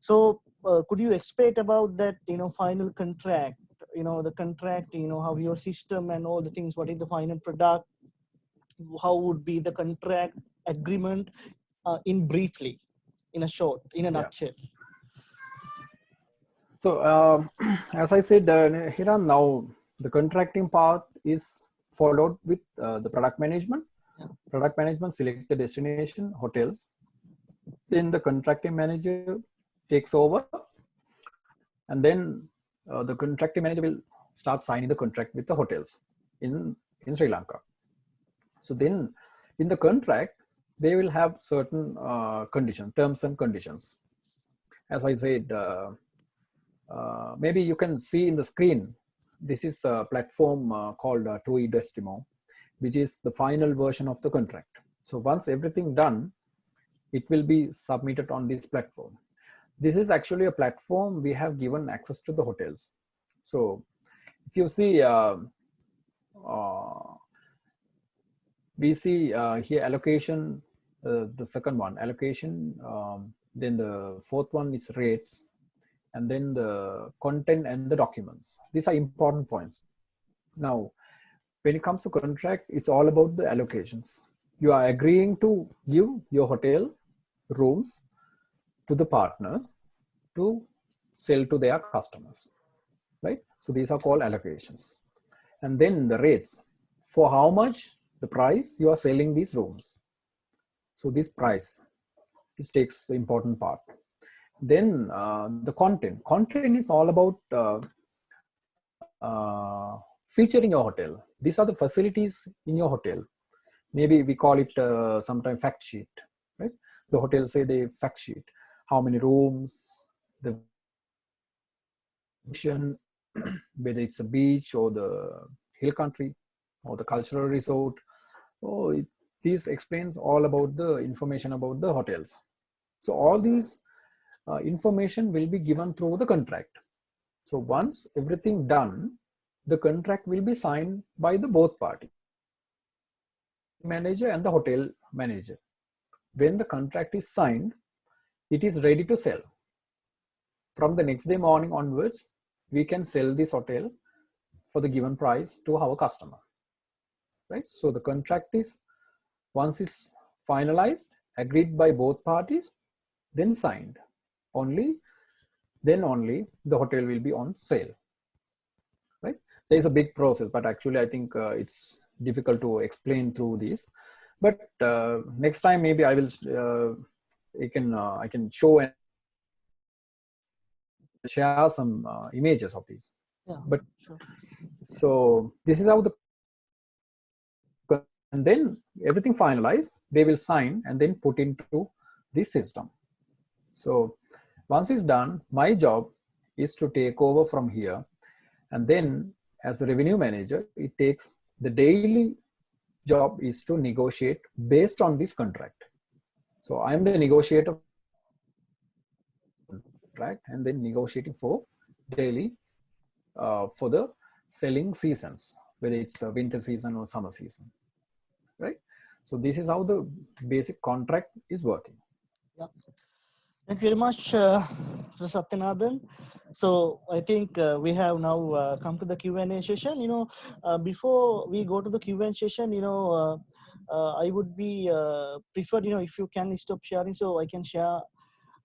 So could you explain about that, final contract, the contract, how your system and all the things, what is the final product, how would be the contract agreement in briefly, in a nutshell? So as I said, Hiram, now the contracting part is followed with the product management. Yeah. Product management select the destination, hotels. Then the contracting manager takes over, and then the contracting manager will start signing the contract with the hotels in Sri Lanka. So then in the contract, they will have certain conditions, terms and conditions. As I said, maybe you can see in the screen, this is a platform called TUI-Destimo, which is the final version of the contract. So once everything done, it will be submitted on this platform. This is actually a platform we have given access to the hotels. So if you see, we see here allocation, the second one, allocation, then the fourth one is rates, and then the content and the documents. These are important points. Now, when it comes to contract, it's all about the allocations. You are agreeing to give your hotel rooms to the partners to sell to their customers, right? So these are called allocations. And then the rates, for how much the price you are selling these rooms. So this price, this takes the important part. Then the content is all about featuring your hotel. These are the facilities in your hotel. Maybe we call it sometimes fact sheet, right? The hotel say they fact sheet, how many rooms, the whether it's a beach or the hill country or the cultural resort. Oh, this explains all about the information about the hotels. So all these information will be given through the contract. So once everything done, the contract will be signed by the both parties, manager and the hotel manager. When the contract is signed, it is ready to sell. From the next day morning onwards, we can sell this hotel for the given price to our customer, right? So the contract is, once it's finalized, agreed by both parties, then signed. Then only the hotel will be on sale, right? There is a big process, but actually I think it's difficult to explain through this. But next time maybe I will, I can show and share some images of these. Yeah, but sure. So this is how the, and then everything finalized, they will sign and then put into this system. So once it's done, my job is to take over from here, and then as a revenue manager, it takes the daily job is to negotiate based on this contract. So I'm the negotiator contract, and then negotiating for daily for the selling seasons, whether it's a winter season or summer season, right? So this is how the basic contract is working. Yeah. Thank you very much, Mr. Sathyanathan. So I think we have now come to the Q&A session. Before we go to the Q&A session, I would be preferred, if you can stop sharing so I can share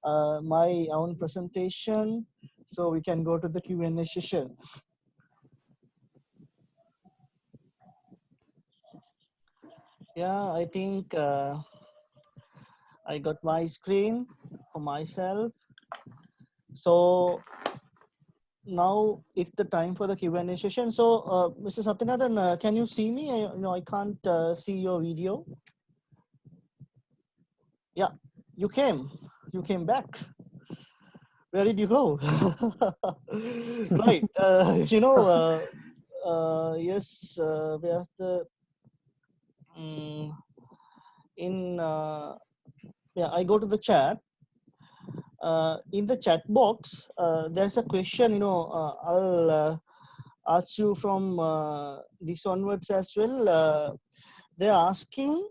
my own presentation so we can go to the Q&A session. Yeah, I think I got my screen for myself. So now it's the time for the Q&A session. So Mr. Sathyanathan, can you see me? I can't see your video. Yeah, you came back. Where did you go? Right. Yes, where's the yeah, I go to the chat. In the chat box, there's a question. I'll ask you from this onwards as well. They're asking.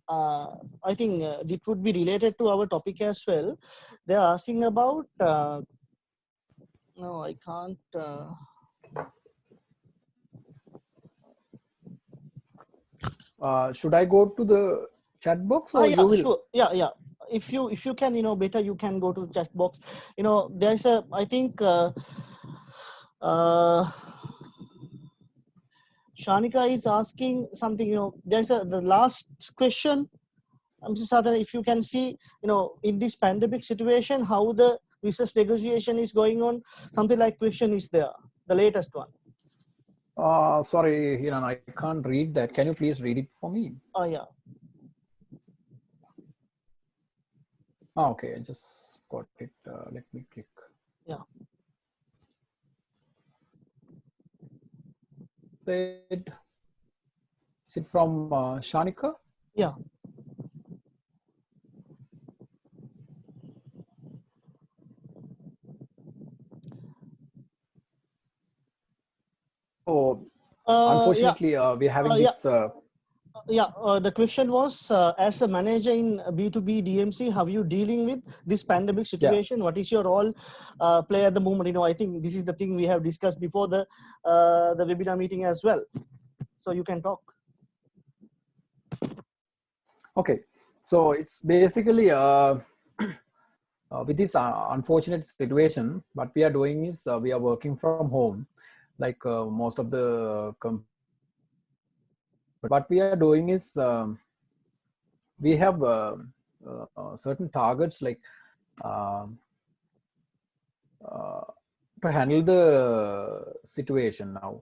I think it would be related to our topic as well. They're asking about. No, I can't. Should I go to the chat box or Yeah, you will? sure. Yeah. If you can, better you can go to the chat box. There's a. I think. Shanika is asking something. There's the last question. Mr. Sadhana, if you can see, in this pandemic situation, how the business negotiation is going on, something like question is there, the latest one. Sorry, Hiran, I can't read that. Can you please read it for me? Oh, yeah. Okay, I just got it. Let me click. Yeah. Is it from Shanika? Yeah. Oh, unfortunately, we're having this. The question was, as a manager in B2B DMC, how are you dealing with this pandemic situation? Yeah. What is your role play at the moment? I think this is the thing we have discussed before the webinar meeting as well. So you can talk. Okay, so it's basically with this unfortunate situation, what we are doing is we are working from home, like most of the what we are doing is we have certain targets like to handle the situation now.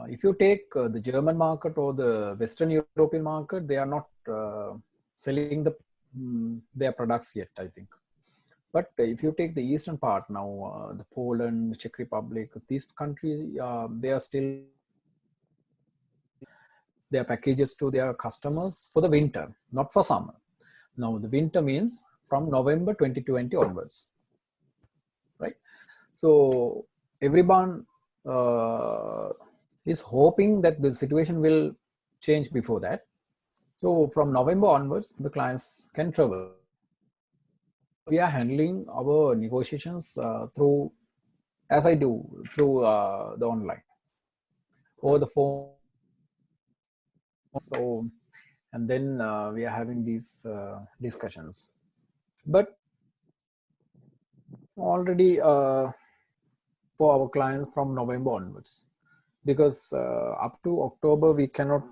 If you take the German market or the Western European market, they are not selling their products yet, I think. But if you take the eastern part now, the Poland, Czech Republic, these countries, they are still their packages to their customers for the winter, not for summer. Now the winter means from November 2020 onwards, right? So everyone is hoping that the situation will change before that. So from November onwards, the clients can travel. We are handling our negotiations through, as I do, through the online or the phone. So, and then we are having these discussions. But already for our clients from November onwards, because up to October we cannot,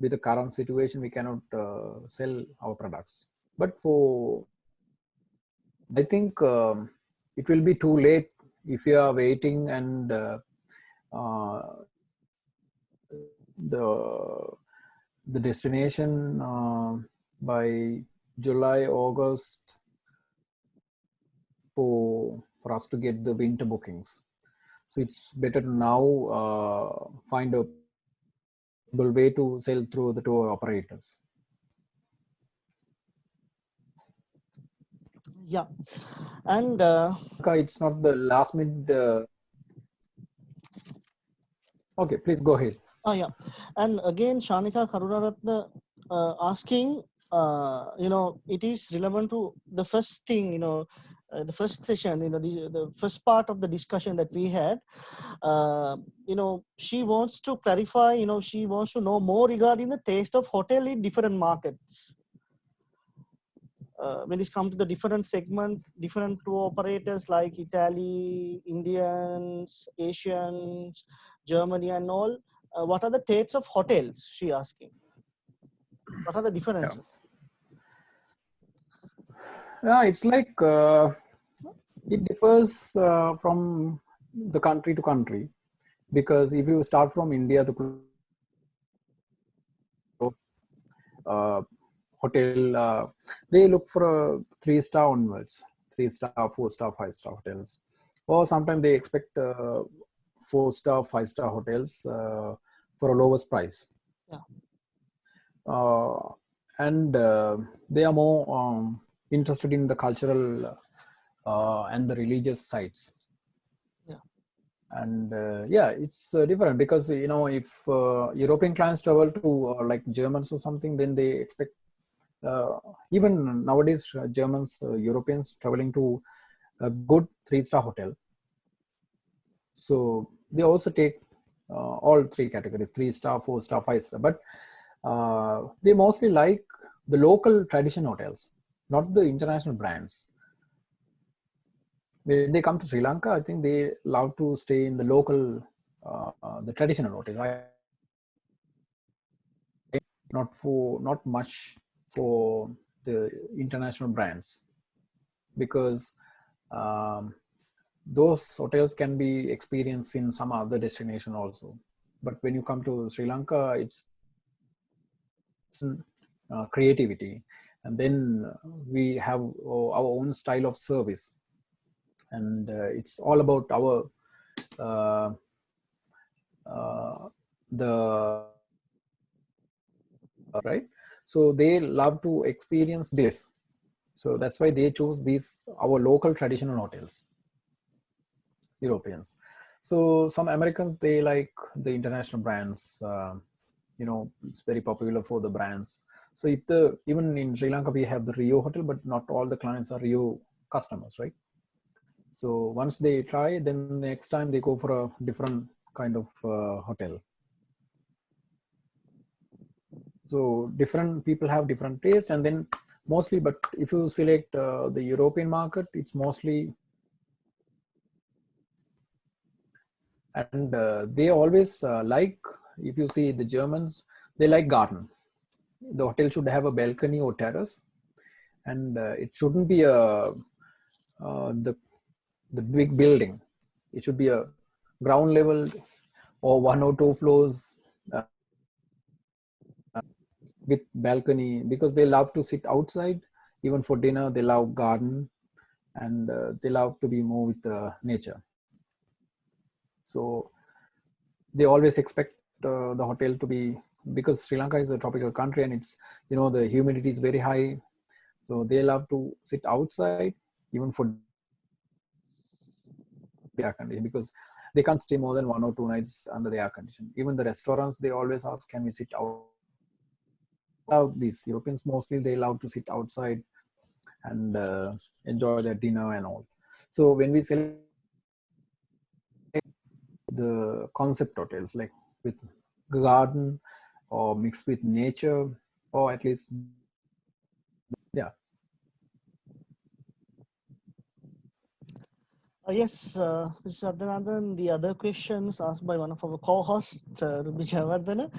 with the current situation, we cannot sell our products. But for, I think it will be too late if you are waiting and the destination by July, August for us to get the winter bookings. So it's better to now find a way to sell through the tour operators. Yeah, and it's not the last minute. Okay, please go ahead. Oh yeah, and again, Shanika Karunaratna asking it is relevant to the first thing, the first session, the first part of the discussion that we had. She wants to clarify, she wants to know more regarding the taste of hotel in different markets. When it comes to the different segment, different tour operators like Italy, Indians, Asians, Germany and all, what are the tastes of hotels, she asking? What are the differences? Yeah, it's like it differs from the country to country, because if you start from India, the hotel, they look for a 3-star onwards, 3-star, 4-star, 5-star hotels, or sometimes they expect 4-star, 5-star hotels for a lowest price. Yeah. And they are more interested in the cultural and the religious sites. Yeah. And yeah, it's different, because if European clients travel to like Germans or something, then they expect even nowadays Germans, Europeans traveling to a good 3-star hotel. So they also take all 3 categories: 3-star, 4-star, 5-star. But they mostly like the local tradition hotels, not the international brands. When they come to Sri Lanka, I think they love to stay in the local, the traditional hotels. Not much for the international brands, because those hotels can be experienced in some other destination also. But when you come to Sri Lanka, it's creativity, and then we have our own style of service, and it's all about our the right. So they love to experience this, so that's why they choose these our local traditional hotels, Europeans. So some Americans, they like the international brands. It's very popular for the brands. So if even in Sri Lanka we have the Rio hotel, but not all the clients are Rio customers, right? So once they try, then next time they go for a different kind of hotel. So different people have different taste, and then mostly, but if you select the European market, it's mostly, and they always like, if you see the Germans, they like garden. The hotel should have a balcony or terrace, and it shouldn't be the big building. It should be a ground level or 1 or 2 floors with balcony, because they love to sit outside. Even for dinner, they love garden, and they love to be more with nature. So they always expect the hotel to be, because Sri Lanka is a tropical country, and it's, the humidity is very high. So they love to sit outside, even for the air condition, because they can't stay more than 1 or 2 nights under the air condition. Even the restaurants, they always ask, can we sit out? These Europeans mostly, they love to sit outside and enjoy their dinner and all. So when we select the concept hotels, like with garden or mixed with nature, or at least, yeah. Yes, Mr. Sathyanathan, the other questions asked by one of our co-hosts, Ruby Javardhana.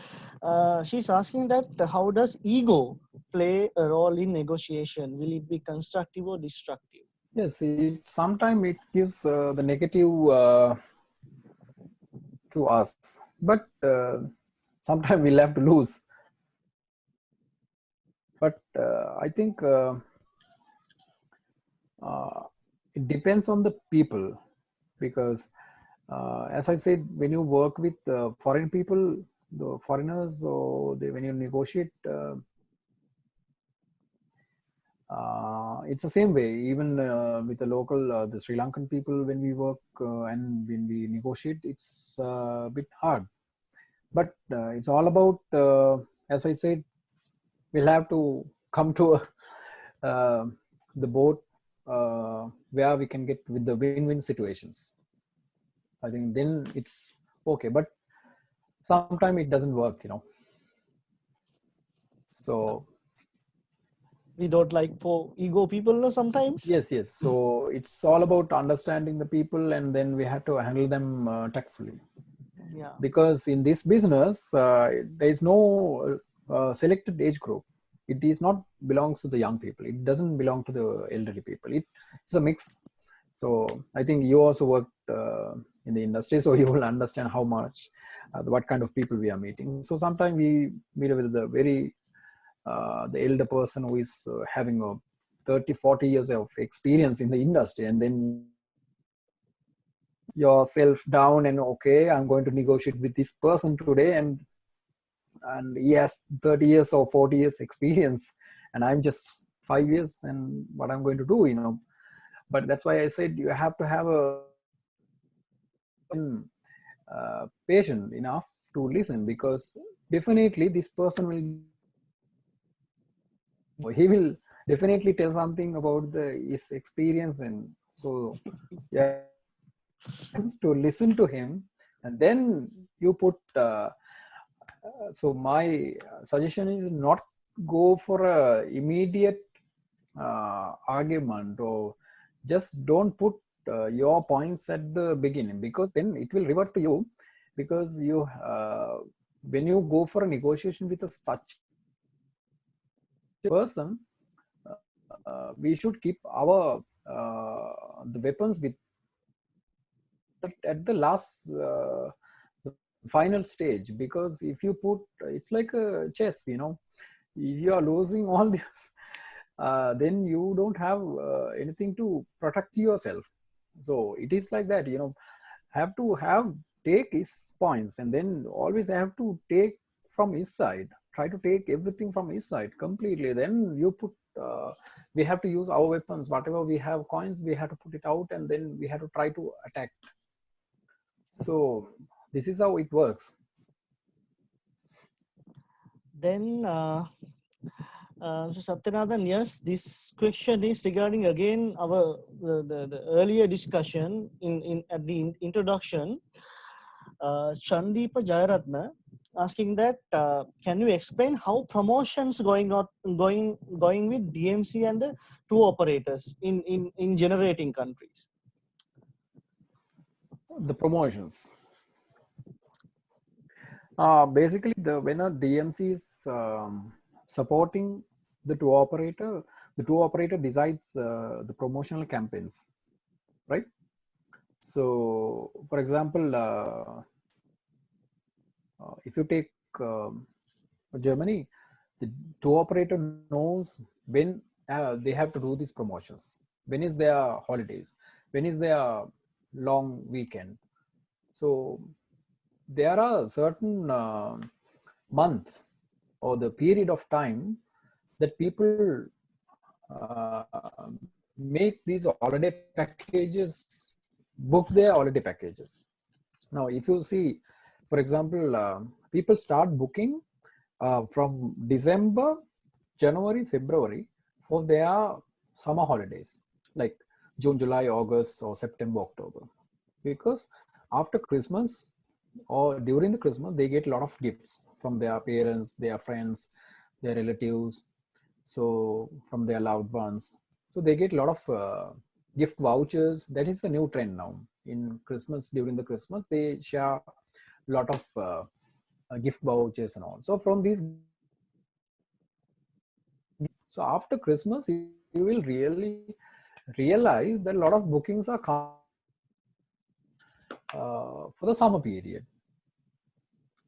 She's asking that how does ego play a role in negotiation? Will it be constructive or destructive? Yes, sometimes it gives the negative to us, but sometimes we'll have to lose. But I think it depends on the people, because as I said, when you work with foreign people, the foreigners, or when you negotiate, it's the same way. Even with the local, the Sri Lankan people, when we work and when we negotiate, it's a bit hard. But it's all about, as I said, we'll have to come to the boat where we can get with the win-win situations. I think then it's okay, but sometimes it doesn't work, So we don't like for ego people, no, sometimes. yes. So it's all about understanding the people, and then we have to handle them tactfully. Yeah. Because in this business, there is no selected age group. It is not belongs to the young people. It doesn't belong to the elderly people. It's a mix. So I think you also worked in the industry, so you will understand how much, what kind of people we are meeting. So sometimes we meet with the elder person who is having a 30-40 years of experience in the industry, and then yourself down and okay, I'm going to negotiate with this person today, and he has 30 years or 40 years experience, and I'm just 5 years, and what I'm going to do. But that's why I said you have to have a patient enough to listen, because definitely this person he will definitely tell something about his experience, and so yeah, to listen to him, and then you put so my suggestion is not go for a immediate argument, or just don't put your points at the beginning, because then it will revert to you, because you when you go for a negotiation with such person, we should keep our the weapons with at the last the final stage, because if you put, it's like a chess, if you are losing all this, then you don't have anything to protect yourself. So it is like that, have to take his points, and then always have to take from his side, try to take everything from his side completely. Then you put we have to use our weapons, whatever we have, coins, we have to put it out, and then we have to try to attack. So this is how it works. Then so Sathyanathan, yes, this question is regarding again our the earlier discussion in at the introduction. Chandeepa Jayaratna asking that can you explain how promotions going with DMC and the tour operators in generating countries? The promotions. Basically, when a DMC is supporting the tour operator decides the promotional campaigns, right? So, for example, if you take Germany, the tour operator knows when they have to do these promotions. When is their holidays? When is their long weekend? So there are certain months or the period of time that people uh, make these holiday packages, book their holiday packages. Now, if you see, for example, people start booking from December, January, February for their summer holidays, like June, July, August, or September, October, because after Christmas or during the Christmas, they get a lot of gifts from their parents, their friends, their relatives, so from their loved ones. So they get a lot of gift vouchers. That is a new trend now. In Christmas, during the Christmas, they share a lot of gift vouchers and all. So from these, so after Christmas, you will really realize that a lot of bookings are coming for the summer period.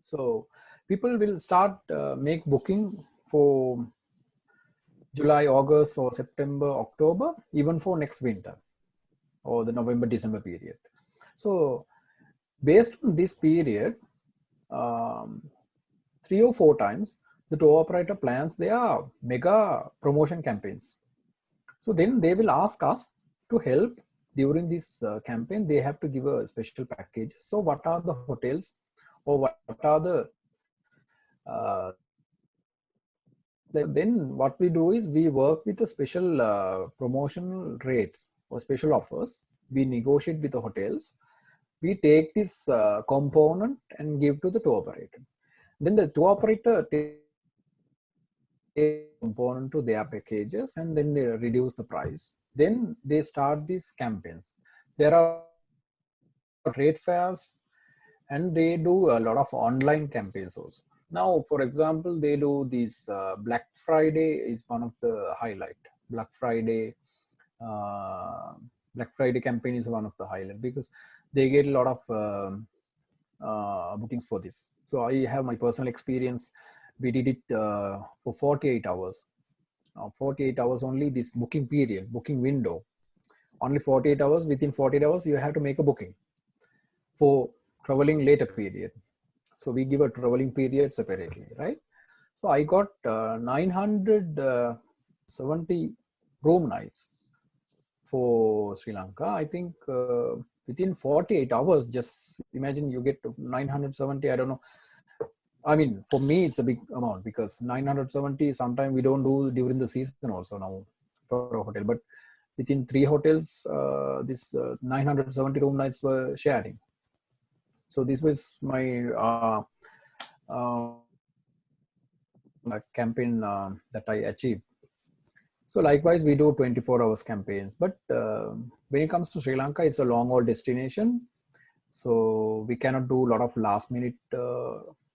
So people will start make booking for July, August, or September, October, even for next winter or the November, December period. So based on this period, 3 or 4 times, the tour operator plans their mega promotion campaigns. So then they will ask us to help during this campaign. They have to give a special package. So what are the hotels, or what are the Then what we do is we work with the special promotional rates or special offers. We negotiate with the hotels. We take this component and give to the tour operator. Then the tour operator takes component to their packages and then they reduce the price. Then they start these campaigns. There are trade fairs and they do a lot of online campaigns also. Now, for example, they do these Black Friday is one of the highlight. Black Friday, uh, Black Friday campaign is one of the highlight because they get a lot of bookings for this. So I have my personal experience. We did it for 48 hours. 48 hours only this booking period, booking window. Only 48 hours. Within 48 hours, you have to make a booking for traveling later period. So we give a traveling period separately, right? So I got 970 room nights for Sri Lanka. I think within 48 hours, just imagine you get 970. I don't know. I mean, for me, it's a big amount because 970, sometimes we don't do during the season also now for a hotel. But within 3 hotels, this 970 room nights were sharing. So this was my uh, campaign that I achieved. So likewise, we do 24 hours campaigns. But when it comes to Sri Lanka, it's a long haul destination. So we cannot do a lot of last minute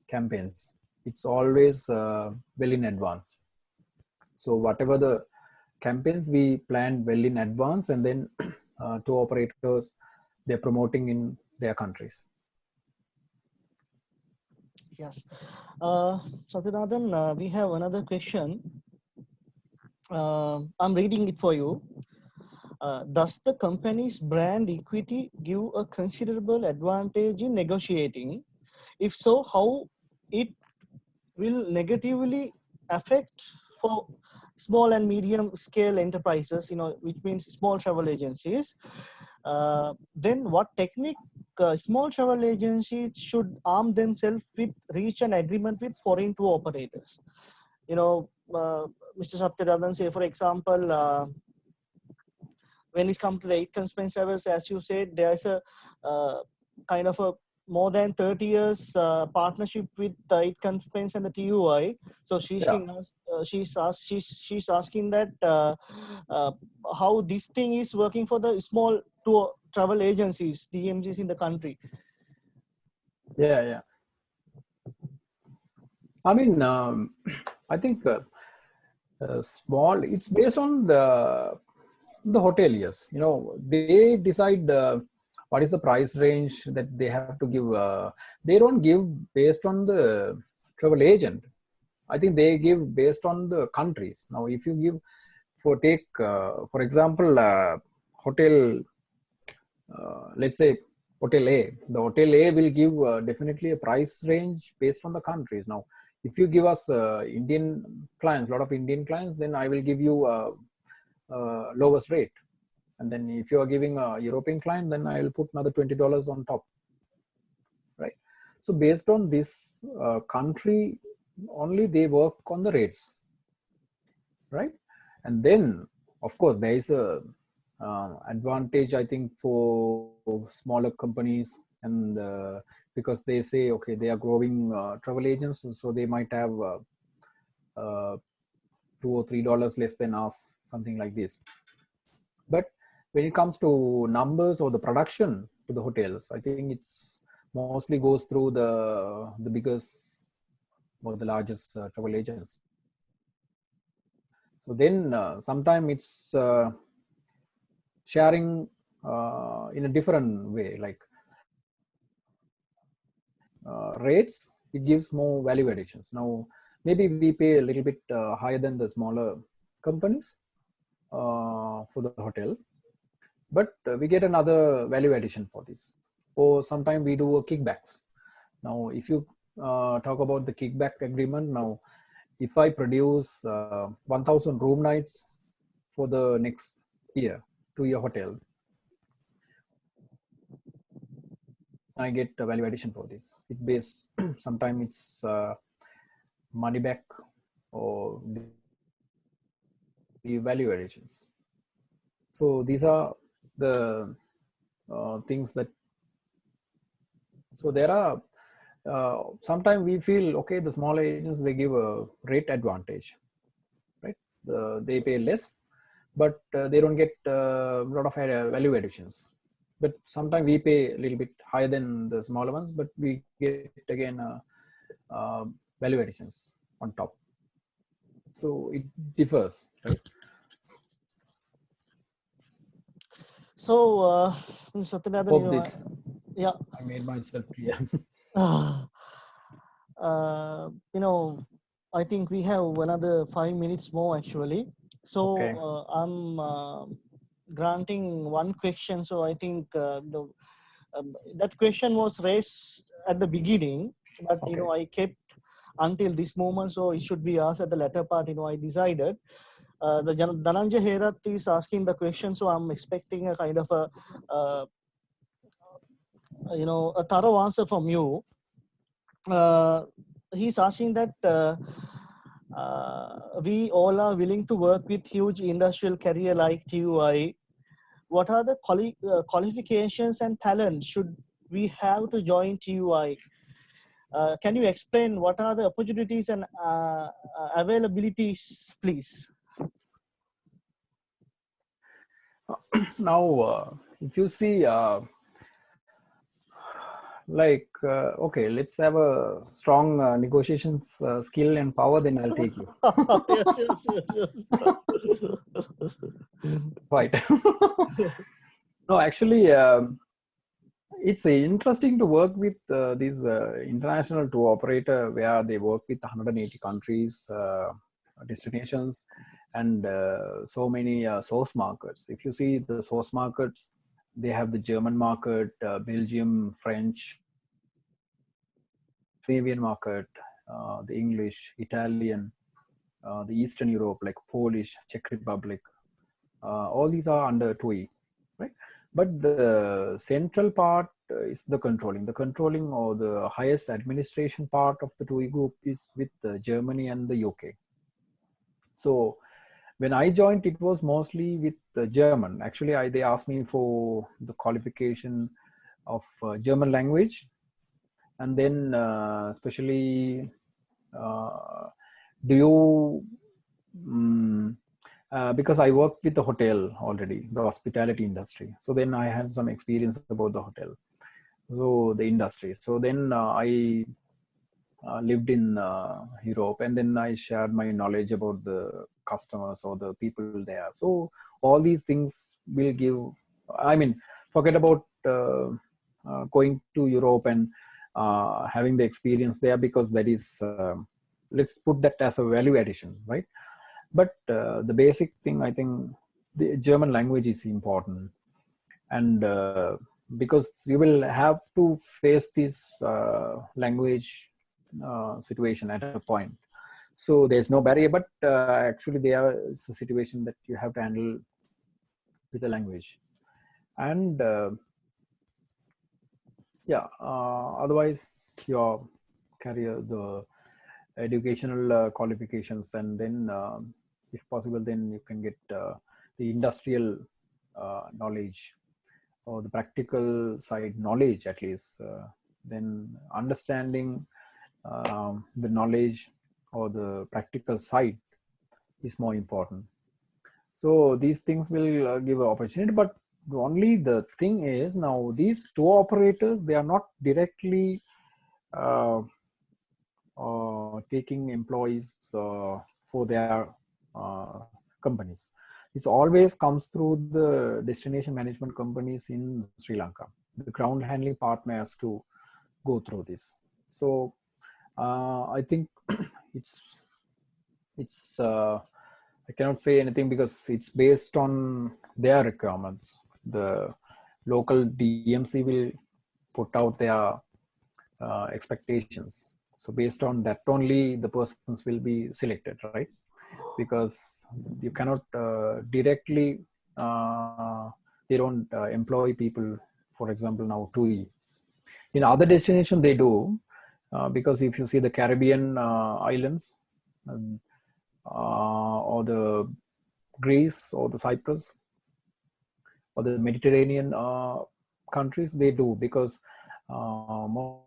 campaigns. It's always well in advance. So whatever the campaigns we plan well in advance, and then tour operators, they're promoting in their countries. Yes. Sathyanathan, we have another question. I'm reading it for you. Does the company's brand equity give a considerable advantage in negotiating? If so, how it will negatively affect for small and medium scale enterprises, which means small travel agencies? Then what technique small travel agencies should arm themselves with, reach an agreement with foreign tour operators? Mr. Sathyanathan, say for example, when it comes to the Aitken Spence Travels, as you said, there's a kind of a more than 30 years partnership with Aitken Spence and the TUI. So she's asking that how this thing is working for the small tour travel agencies, DMGs in the country. Yeah. I mean, I think small. It's based on the hoteliers. They decide what is the price range that they have to give. They don't give based on the travel agent. I think they give based on the countries. Now, if you give for example, hotel, let's say hotel A, the hotel A will give definitely a price range based on the countries. Now, if you give us Indian clients, a lot of Indian clients, then I will give you lowest rate. And then if you are giving a European client, then I will put another $20 on top, right? So based on this country, only they work on the rates, right? And then, of course, there is a advantage, I think, for smaller companies, and because they say, okay, they are growing travel agents, so they might have $2 or $3 less than us, something like this. But when it comes to numbers or the production to the hotels, I think it's mostly goes through the biggest or the largest travel agents. So then sometimes it's sharing in a different way, like rates, it gives more value additions. Now, maybe we pay a little bit higher than the smaller companies for the hotel, but we get another value addition for this. Or sometimes we do kickbacks. Now, if you talk about the kickback agreement, now, if I produce 1,000 room nights for the next year to your hotel, I get a value addition for this. It based sometimes it's money back or the value additions. So these are the things that, so there are sometimes we feel, okay, the small agents, they give a rate advantage, right? They pay less, but they don't get a lot of value additions. But sometimes we pay a little bit higher than the smaller ones, but we get again value additions on top. So it differs, right? So, Sathyanathan, Hope this, yeah. I made myself clear. I think we have another 5 minutes more actually. So Okay. I'm granting one question. So I think that question was raised at the beginning, but Okay. I kept until this moment. So it should be asked at the latter part. I decided. The Dhananjay Herath is asking the question, so I'm expecting a kind of a a thorough answer from you. He's asking that we all are willing to work with huge industrial career like TUI. What are the qualifications and talents should we have to join TUI? Can you explain what are the opportunities and availabilities, please? Now, if you see, okay, let's have a strong negotiations skill and power, then I'll take you. Right. No, actually, it's interesting to work with these international tour operator where they work with 180 countries, destinations, and so many source markets. If you see the source markets, they have the German market, Belgium, French, Scandinavian market, the English, Italian, the Eastern Europe like Polish, Czech Republic. All these are under TUI, right? But the central part is the controlling. The controlling or the highest administration part of the TUI group is with Germany and the UK. So when I joined, it was mostly with German. Actually, they asked me for the qualification of German language, and then especially do you because I worked with the hotel already, the hospitality industry. So then I had some experience about the hotel, so the industry. So then I lived in Europe, and then I shared my knowledge about the customers or the people there. So all these things will give, I mean, forget about going to Europe and having the experience there, because that is, let's put that as a value addition, right? But the basic thing, I think the German language is important. And because you will have to face this language situation at a point. So there's no barrier, but actually it's a situation that you have to handle with the language. And otherwise your career, the educational qualifications, and then if possible, then you can get the industrial knowledge or the practical side knowledge, at least. Then understanding the knowledge or the practical side is more important. So these things will give an opportunity. But only the thing is, now these tour operators, they are not directly taking employees for their companies. It always comes through the destination management companies in Sri Lanka. The ground handling partner has to go through this. So I think it's I cannot say anything because it's based on their requirements. The local DMC will put out their expectations. So based on that only the persons will be selected, right? Because you cannot directly, they don't employ people, for example, now TUI. In other destinations they do, because if you see the Caribbean islands, or the Greece or the Cyprus or the Mediterranean countries, they do, because most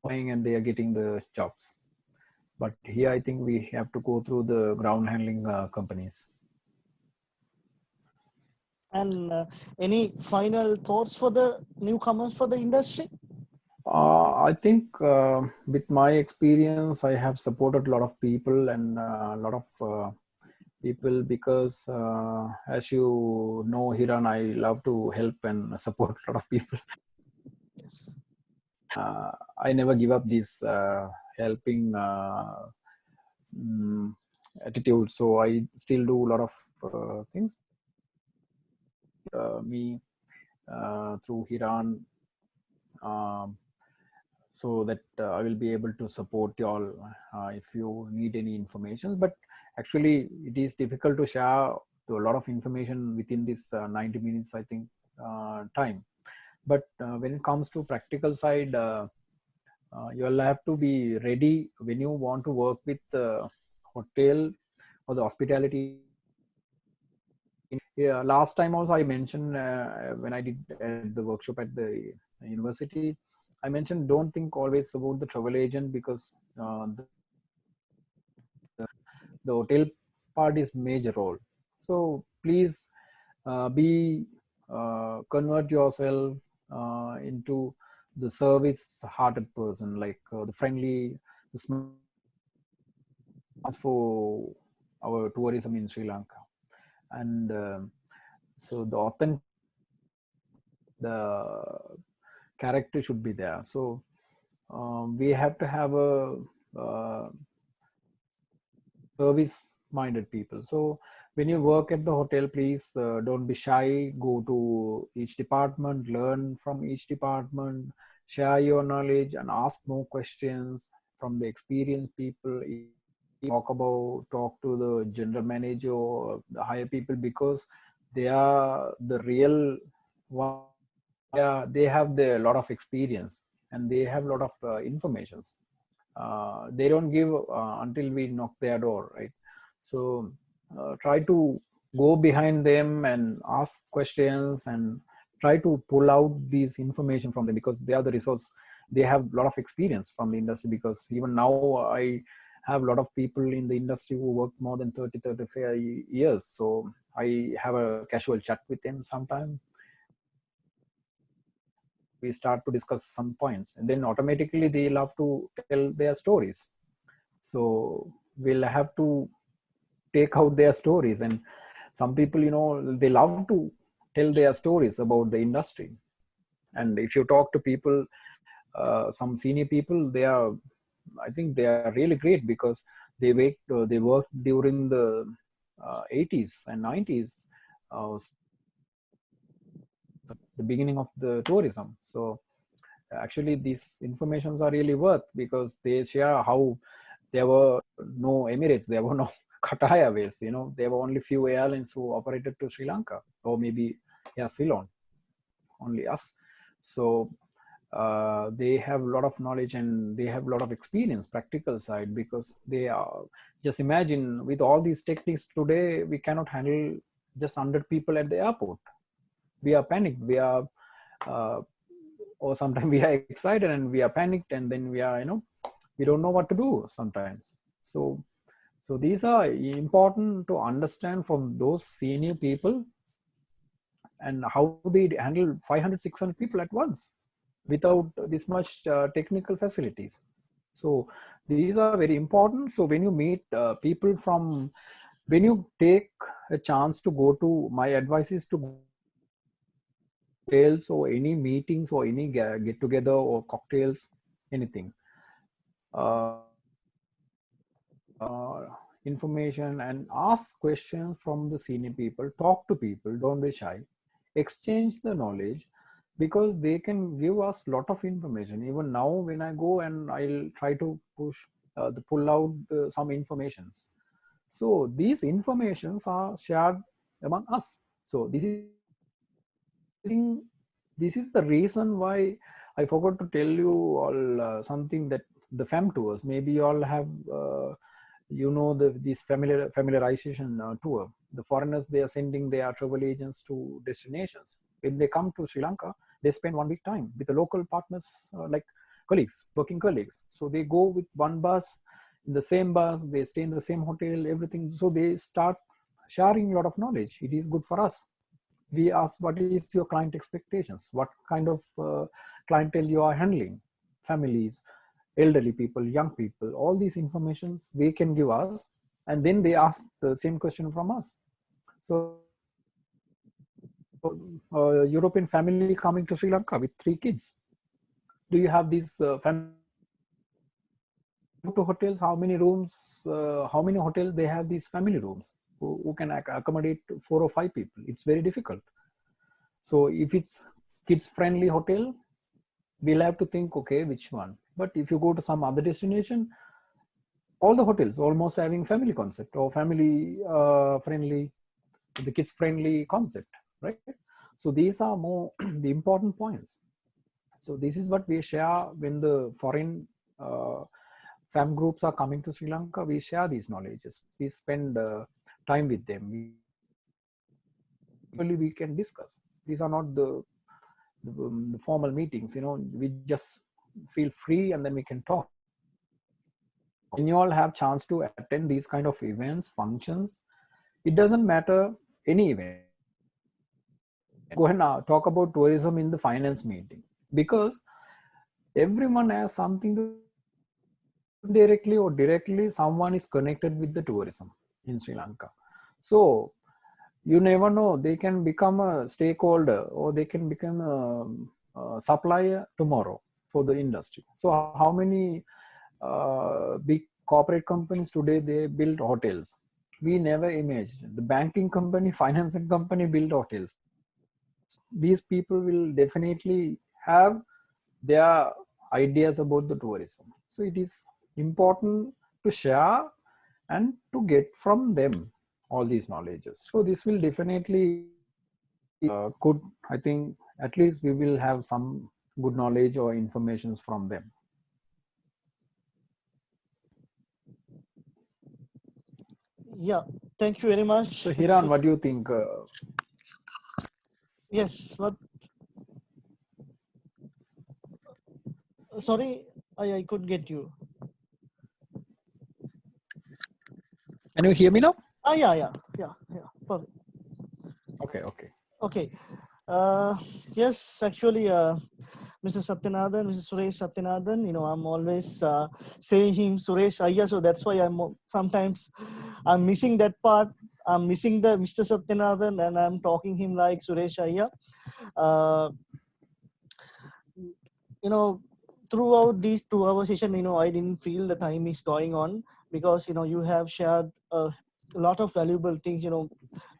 and they are getting the jobs. But here I think we have to go through the ground handling companies. And any final thoughts for the newcomers for the industry? I think with my experience, I have supported a lot of people and a lot of people, because as you know, Hiran, I love to help and support a lot of people. Yes. I never give up this helping mm, attitude. So I still do a lot of things. Me through Hiran, um, so that I will be able to support you all if you need any information. But actually, it is difficult to share a lot of information within this 90 minutes, I think, time. But when it comes to practical side, you'll have to be ready when you want to work with the hotel or the hospitality industry. Yeah, last time also I mentioned when I did at the workshop at the university, I mentioned don't think always about the travel agent, because the hotel part is major role. So please be convert yourself into the service hearted person, like the friendly, the smart for our tourism in Sri Lanka. And so the authenticity, the character should be there. So we have to have a service minded people. So when you work at the hotel, please don't be shy. Go to each department, learn from each department, share your knowledge, and ask more questions from the experienced people. Talk to the general manager or the higher people, because they are the real one. They have the lot of experience and they have a lot of informations. They don't give until we knock their door, right? So try to go behind them and ask questions and try to pull out these information from them, because they are the resource. They have a lot of experience from the industry, because even now I have a lot of people in the industry who work more than 35 years. So I have a casual chat with them sometime, and we start to discuss some points, and then automatically they love to tell their stories. So we'll have to take out their stories. And some people, they love to tell their stories about the industry. And if you talk to people, some senior people, I think they are really great, because they worked during the 80s and 90s, the beginning of the tourism. So actually these informations are really worth, because they share how there were no Emirates, there were no Qatar Airways, there were only few airlines who operated to Sri Lanka, or maybe Ceylon, only us. So they have a lot of knowledge and they have a lot of experience, practical side, because they are, just imagine, with all these techniques today, we cannot handle just 100 people at the airport. We are panicked. Uh, or sometimes we are excited and we are panicked, and then we don't know what to do sometimes. So these are important to understand from those senior people, and how they handle 500 600 people at once without this much technical facilities. So these are very important. So when you meet people from, when you take a chance to go to, my advice is to go hotels or any meetings or any get together or cocktails, anything. Information and ask questions from the senior people, talk to people, don't be shy, exchange the knowledge, because they can give us lot of information. Even now when I go and I'll try to pull out some informations. So these informations are shared among us. So this is the reason why I forgot to tell you all something, that the fam tours. Maybe you all have this familiarization tour. The foreigners, they are sending their travel agents to destinations. When they come to Sri Lanka, they spend 1 week time with the local partners, like colleagues, working colleagues. So they go with one bus, in the same bus, they stay in the same hotel, everything. So they start sharing a lot of knowledge. It is good for us. We ask, what is your client expectations? What kind of clientele you are handling? Families, elderly people, young people, all these informations they can give us, and then they ask the same question from us. So European family coming to Sri Lanka with 3 kids. Do you have these family to hotels? How many rooms? How many hotels they have these family rooms who can accommodate 4 or 5 people? It's very difficult. So if it's kids friendly hotel, we'll have to think, okay, which one. But if you go to some other destination, all the hotels almost having family concept or family friendly, the kids friendly concept, right? So these are more the important points. So this is what we share when the foreign fam groups are coming to Sri Lanka. We share these knowledges. We spend time with them. We can discuss. These are not the formal meetings. We just feel free and then we can talk. When you all have chance to attend these kind of events, functions, it doesn't matter any event. Go ahead now, talk about tourism in the finance meeting, because everyone has something to, indirectly or directly, someone is connected with the tourism in Sri Lanka. So you never know, they can become a stakeholder or they can become a supplier tomorrow for the industry. So how many big corporate companies today, they build hotels? We never imagined. The banking company, financing company build hotels. These people will definitely have their ideas about the tourism. So it is important to share and to get from them all these knowledges. So this will definitely could, I think, at least we will have some good knowledge or informations from them. Yeah, thank you very much. So Hiran, what do you think? Yes, what? Sorry, I could get you. Can you hear me now? Yeah. Perfect. Okay. Okay. Yes, actually, Mr. Sathyanathan, Mr. Suresh Sathyanathan, I'm always saying him Suresh Ayya, so that's why sometimes I'm missing that part. I'm missing the Mr. Sathyanathan, and I'm talking him like Suresh Ayya. You know, throughout these 2 hour session, I didn't feel the time is going on, because you have shared a lot of valuable things.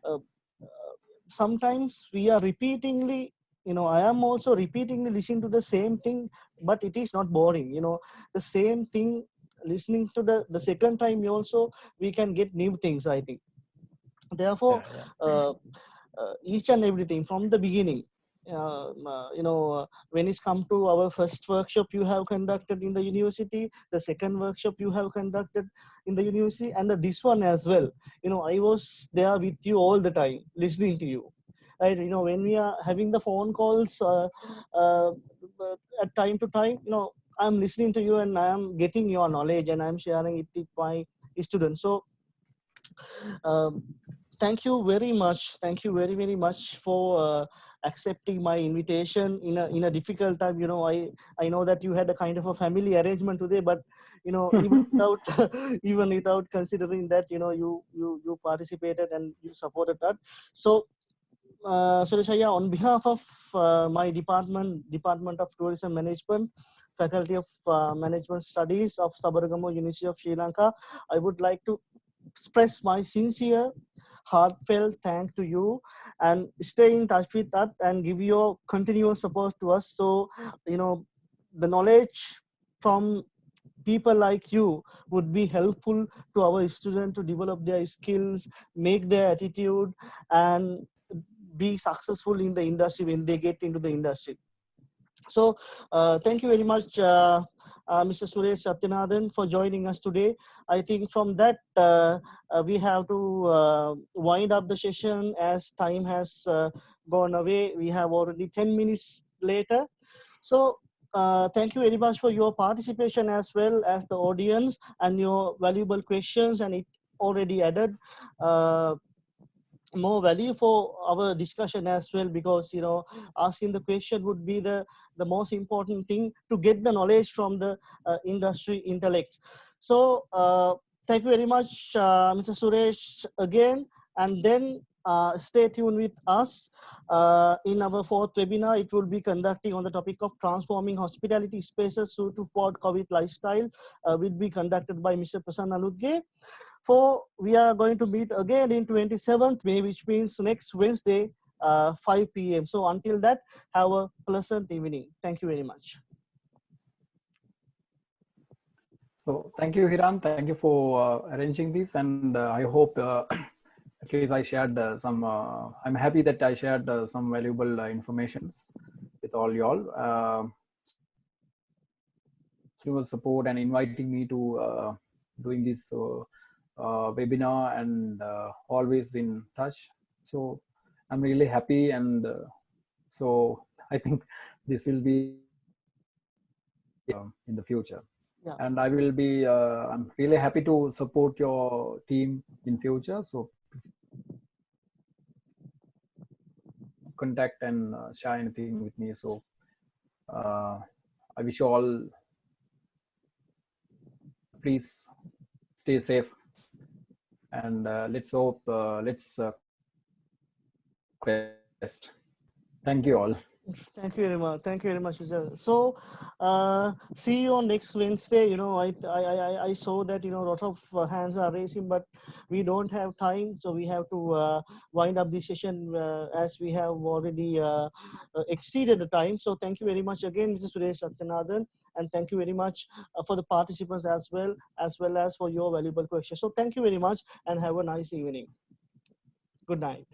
Uh, Sometimes we are repeatingly, I am also repeatingly listening to the same thing, but it is not boring. The same thing, listening to the second time also, we can get new things, I think. Therefore, each and everything from the beginning, when it's come to our first workshop you have conducted in the university, the second workshop you have conducted in the university, and this one as well, I was there with you all the time listening to you, right? When we are having the phone calls, uh, at time to time, I'm listening to you and I am getting your knowledge and I'm sharing it with my students. So um, thank you very much. Thank you very, very much for accepting my invitation in a difficult time. I know that you had a kind of a family arrangement today, but even without even without considering that, you participated and you supported that. So Sureshaya, on behalf of my Department of Tourism Management, Faculty of Management Studies of Sabaragamuwa University of Sri Lanka, I would like to express my sincere, heartfelt thank to you, and stay in touch with us and give your continuous support to us. So, the knowledge from people like you would be helpful to our students to develop their skills, make their attitude, and be successful in the industry when they get into the industry. So thank you very much. Mr. Suresh Sathyanathan, for joining us today. I think from that, we have to wind up the session as time has gone away. We have already 10 minutes later. So thank you very much for your participation as well as the audience and your valuable questions, and it already added more value for our discussion as well, because asking the question would be the most important thing to get the knowledge from the industry intellects. So thank you very much, Mr. Suresh, again, and then stay tuned with us in our fourth webinar. It will be conducting on the topic of transforming hospitality spaces to COVID lifestyle, will be conducted by Mr. Prasanna Ludge. For we are going to meet again in 27th May, which means next Wednesday, 5 p.m. So until that, have a pleasant evening. Thank you very much. So thank you, Hiran. Thank you for arranging this, and I hope at least I shared some. I'm happy that I shared some valuable informations with all y'all. Your support and inviting me to doing this webinar, and always in touch. So I'm really happy, and so I think this will be in the future. Yeah. And I will be I'm really happy to support your team in future. So contact and share anything with me. So I wish you all, please stay safe, and let's hope best. Thank you all. Thank you very much. Thank you very much, Rizal. So, see you on next Wednesday. I saw that a lot of hands are raising, but we don't have time, so we have to wind up this session as we have already exceeded the time. So, thank you very much again, Mr. Suresh Sathyanathan, and thank you very much for the participants as well as for your valuable questions. So, thank you very much, and have a nice evening. Good night.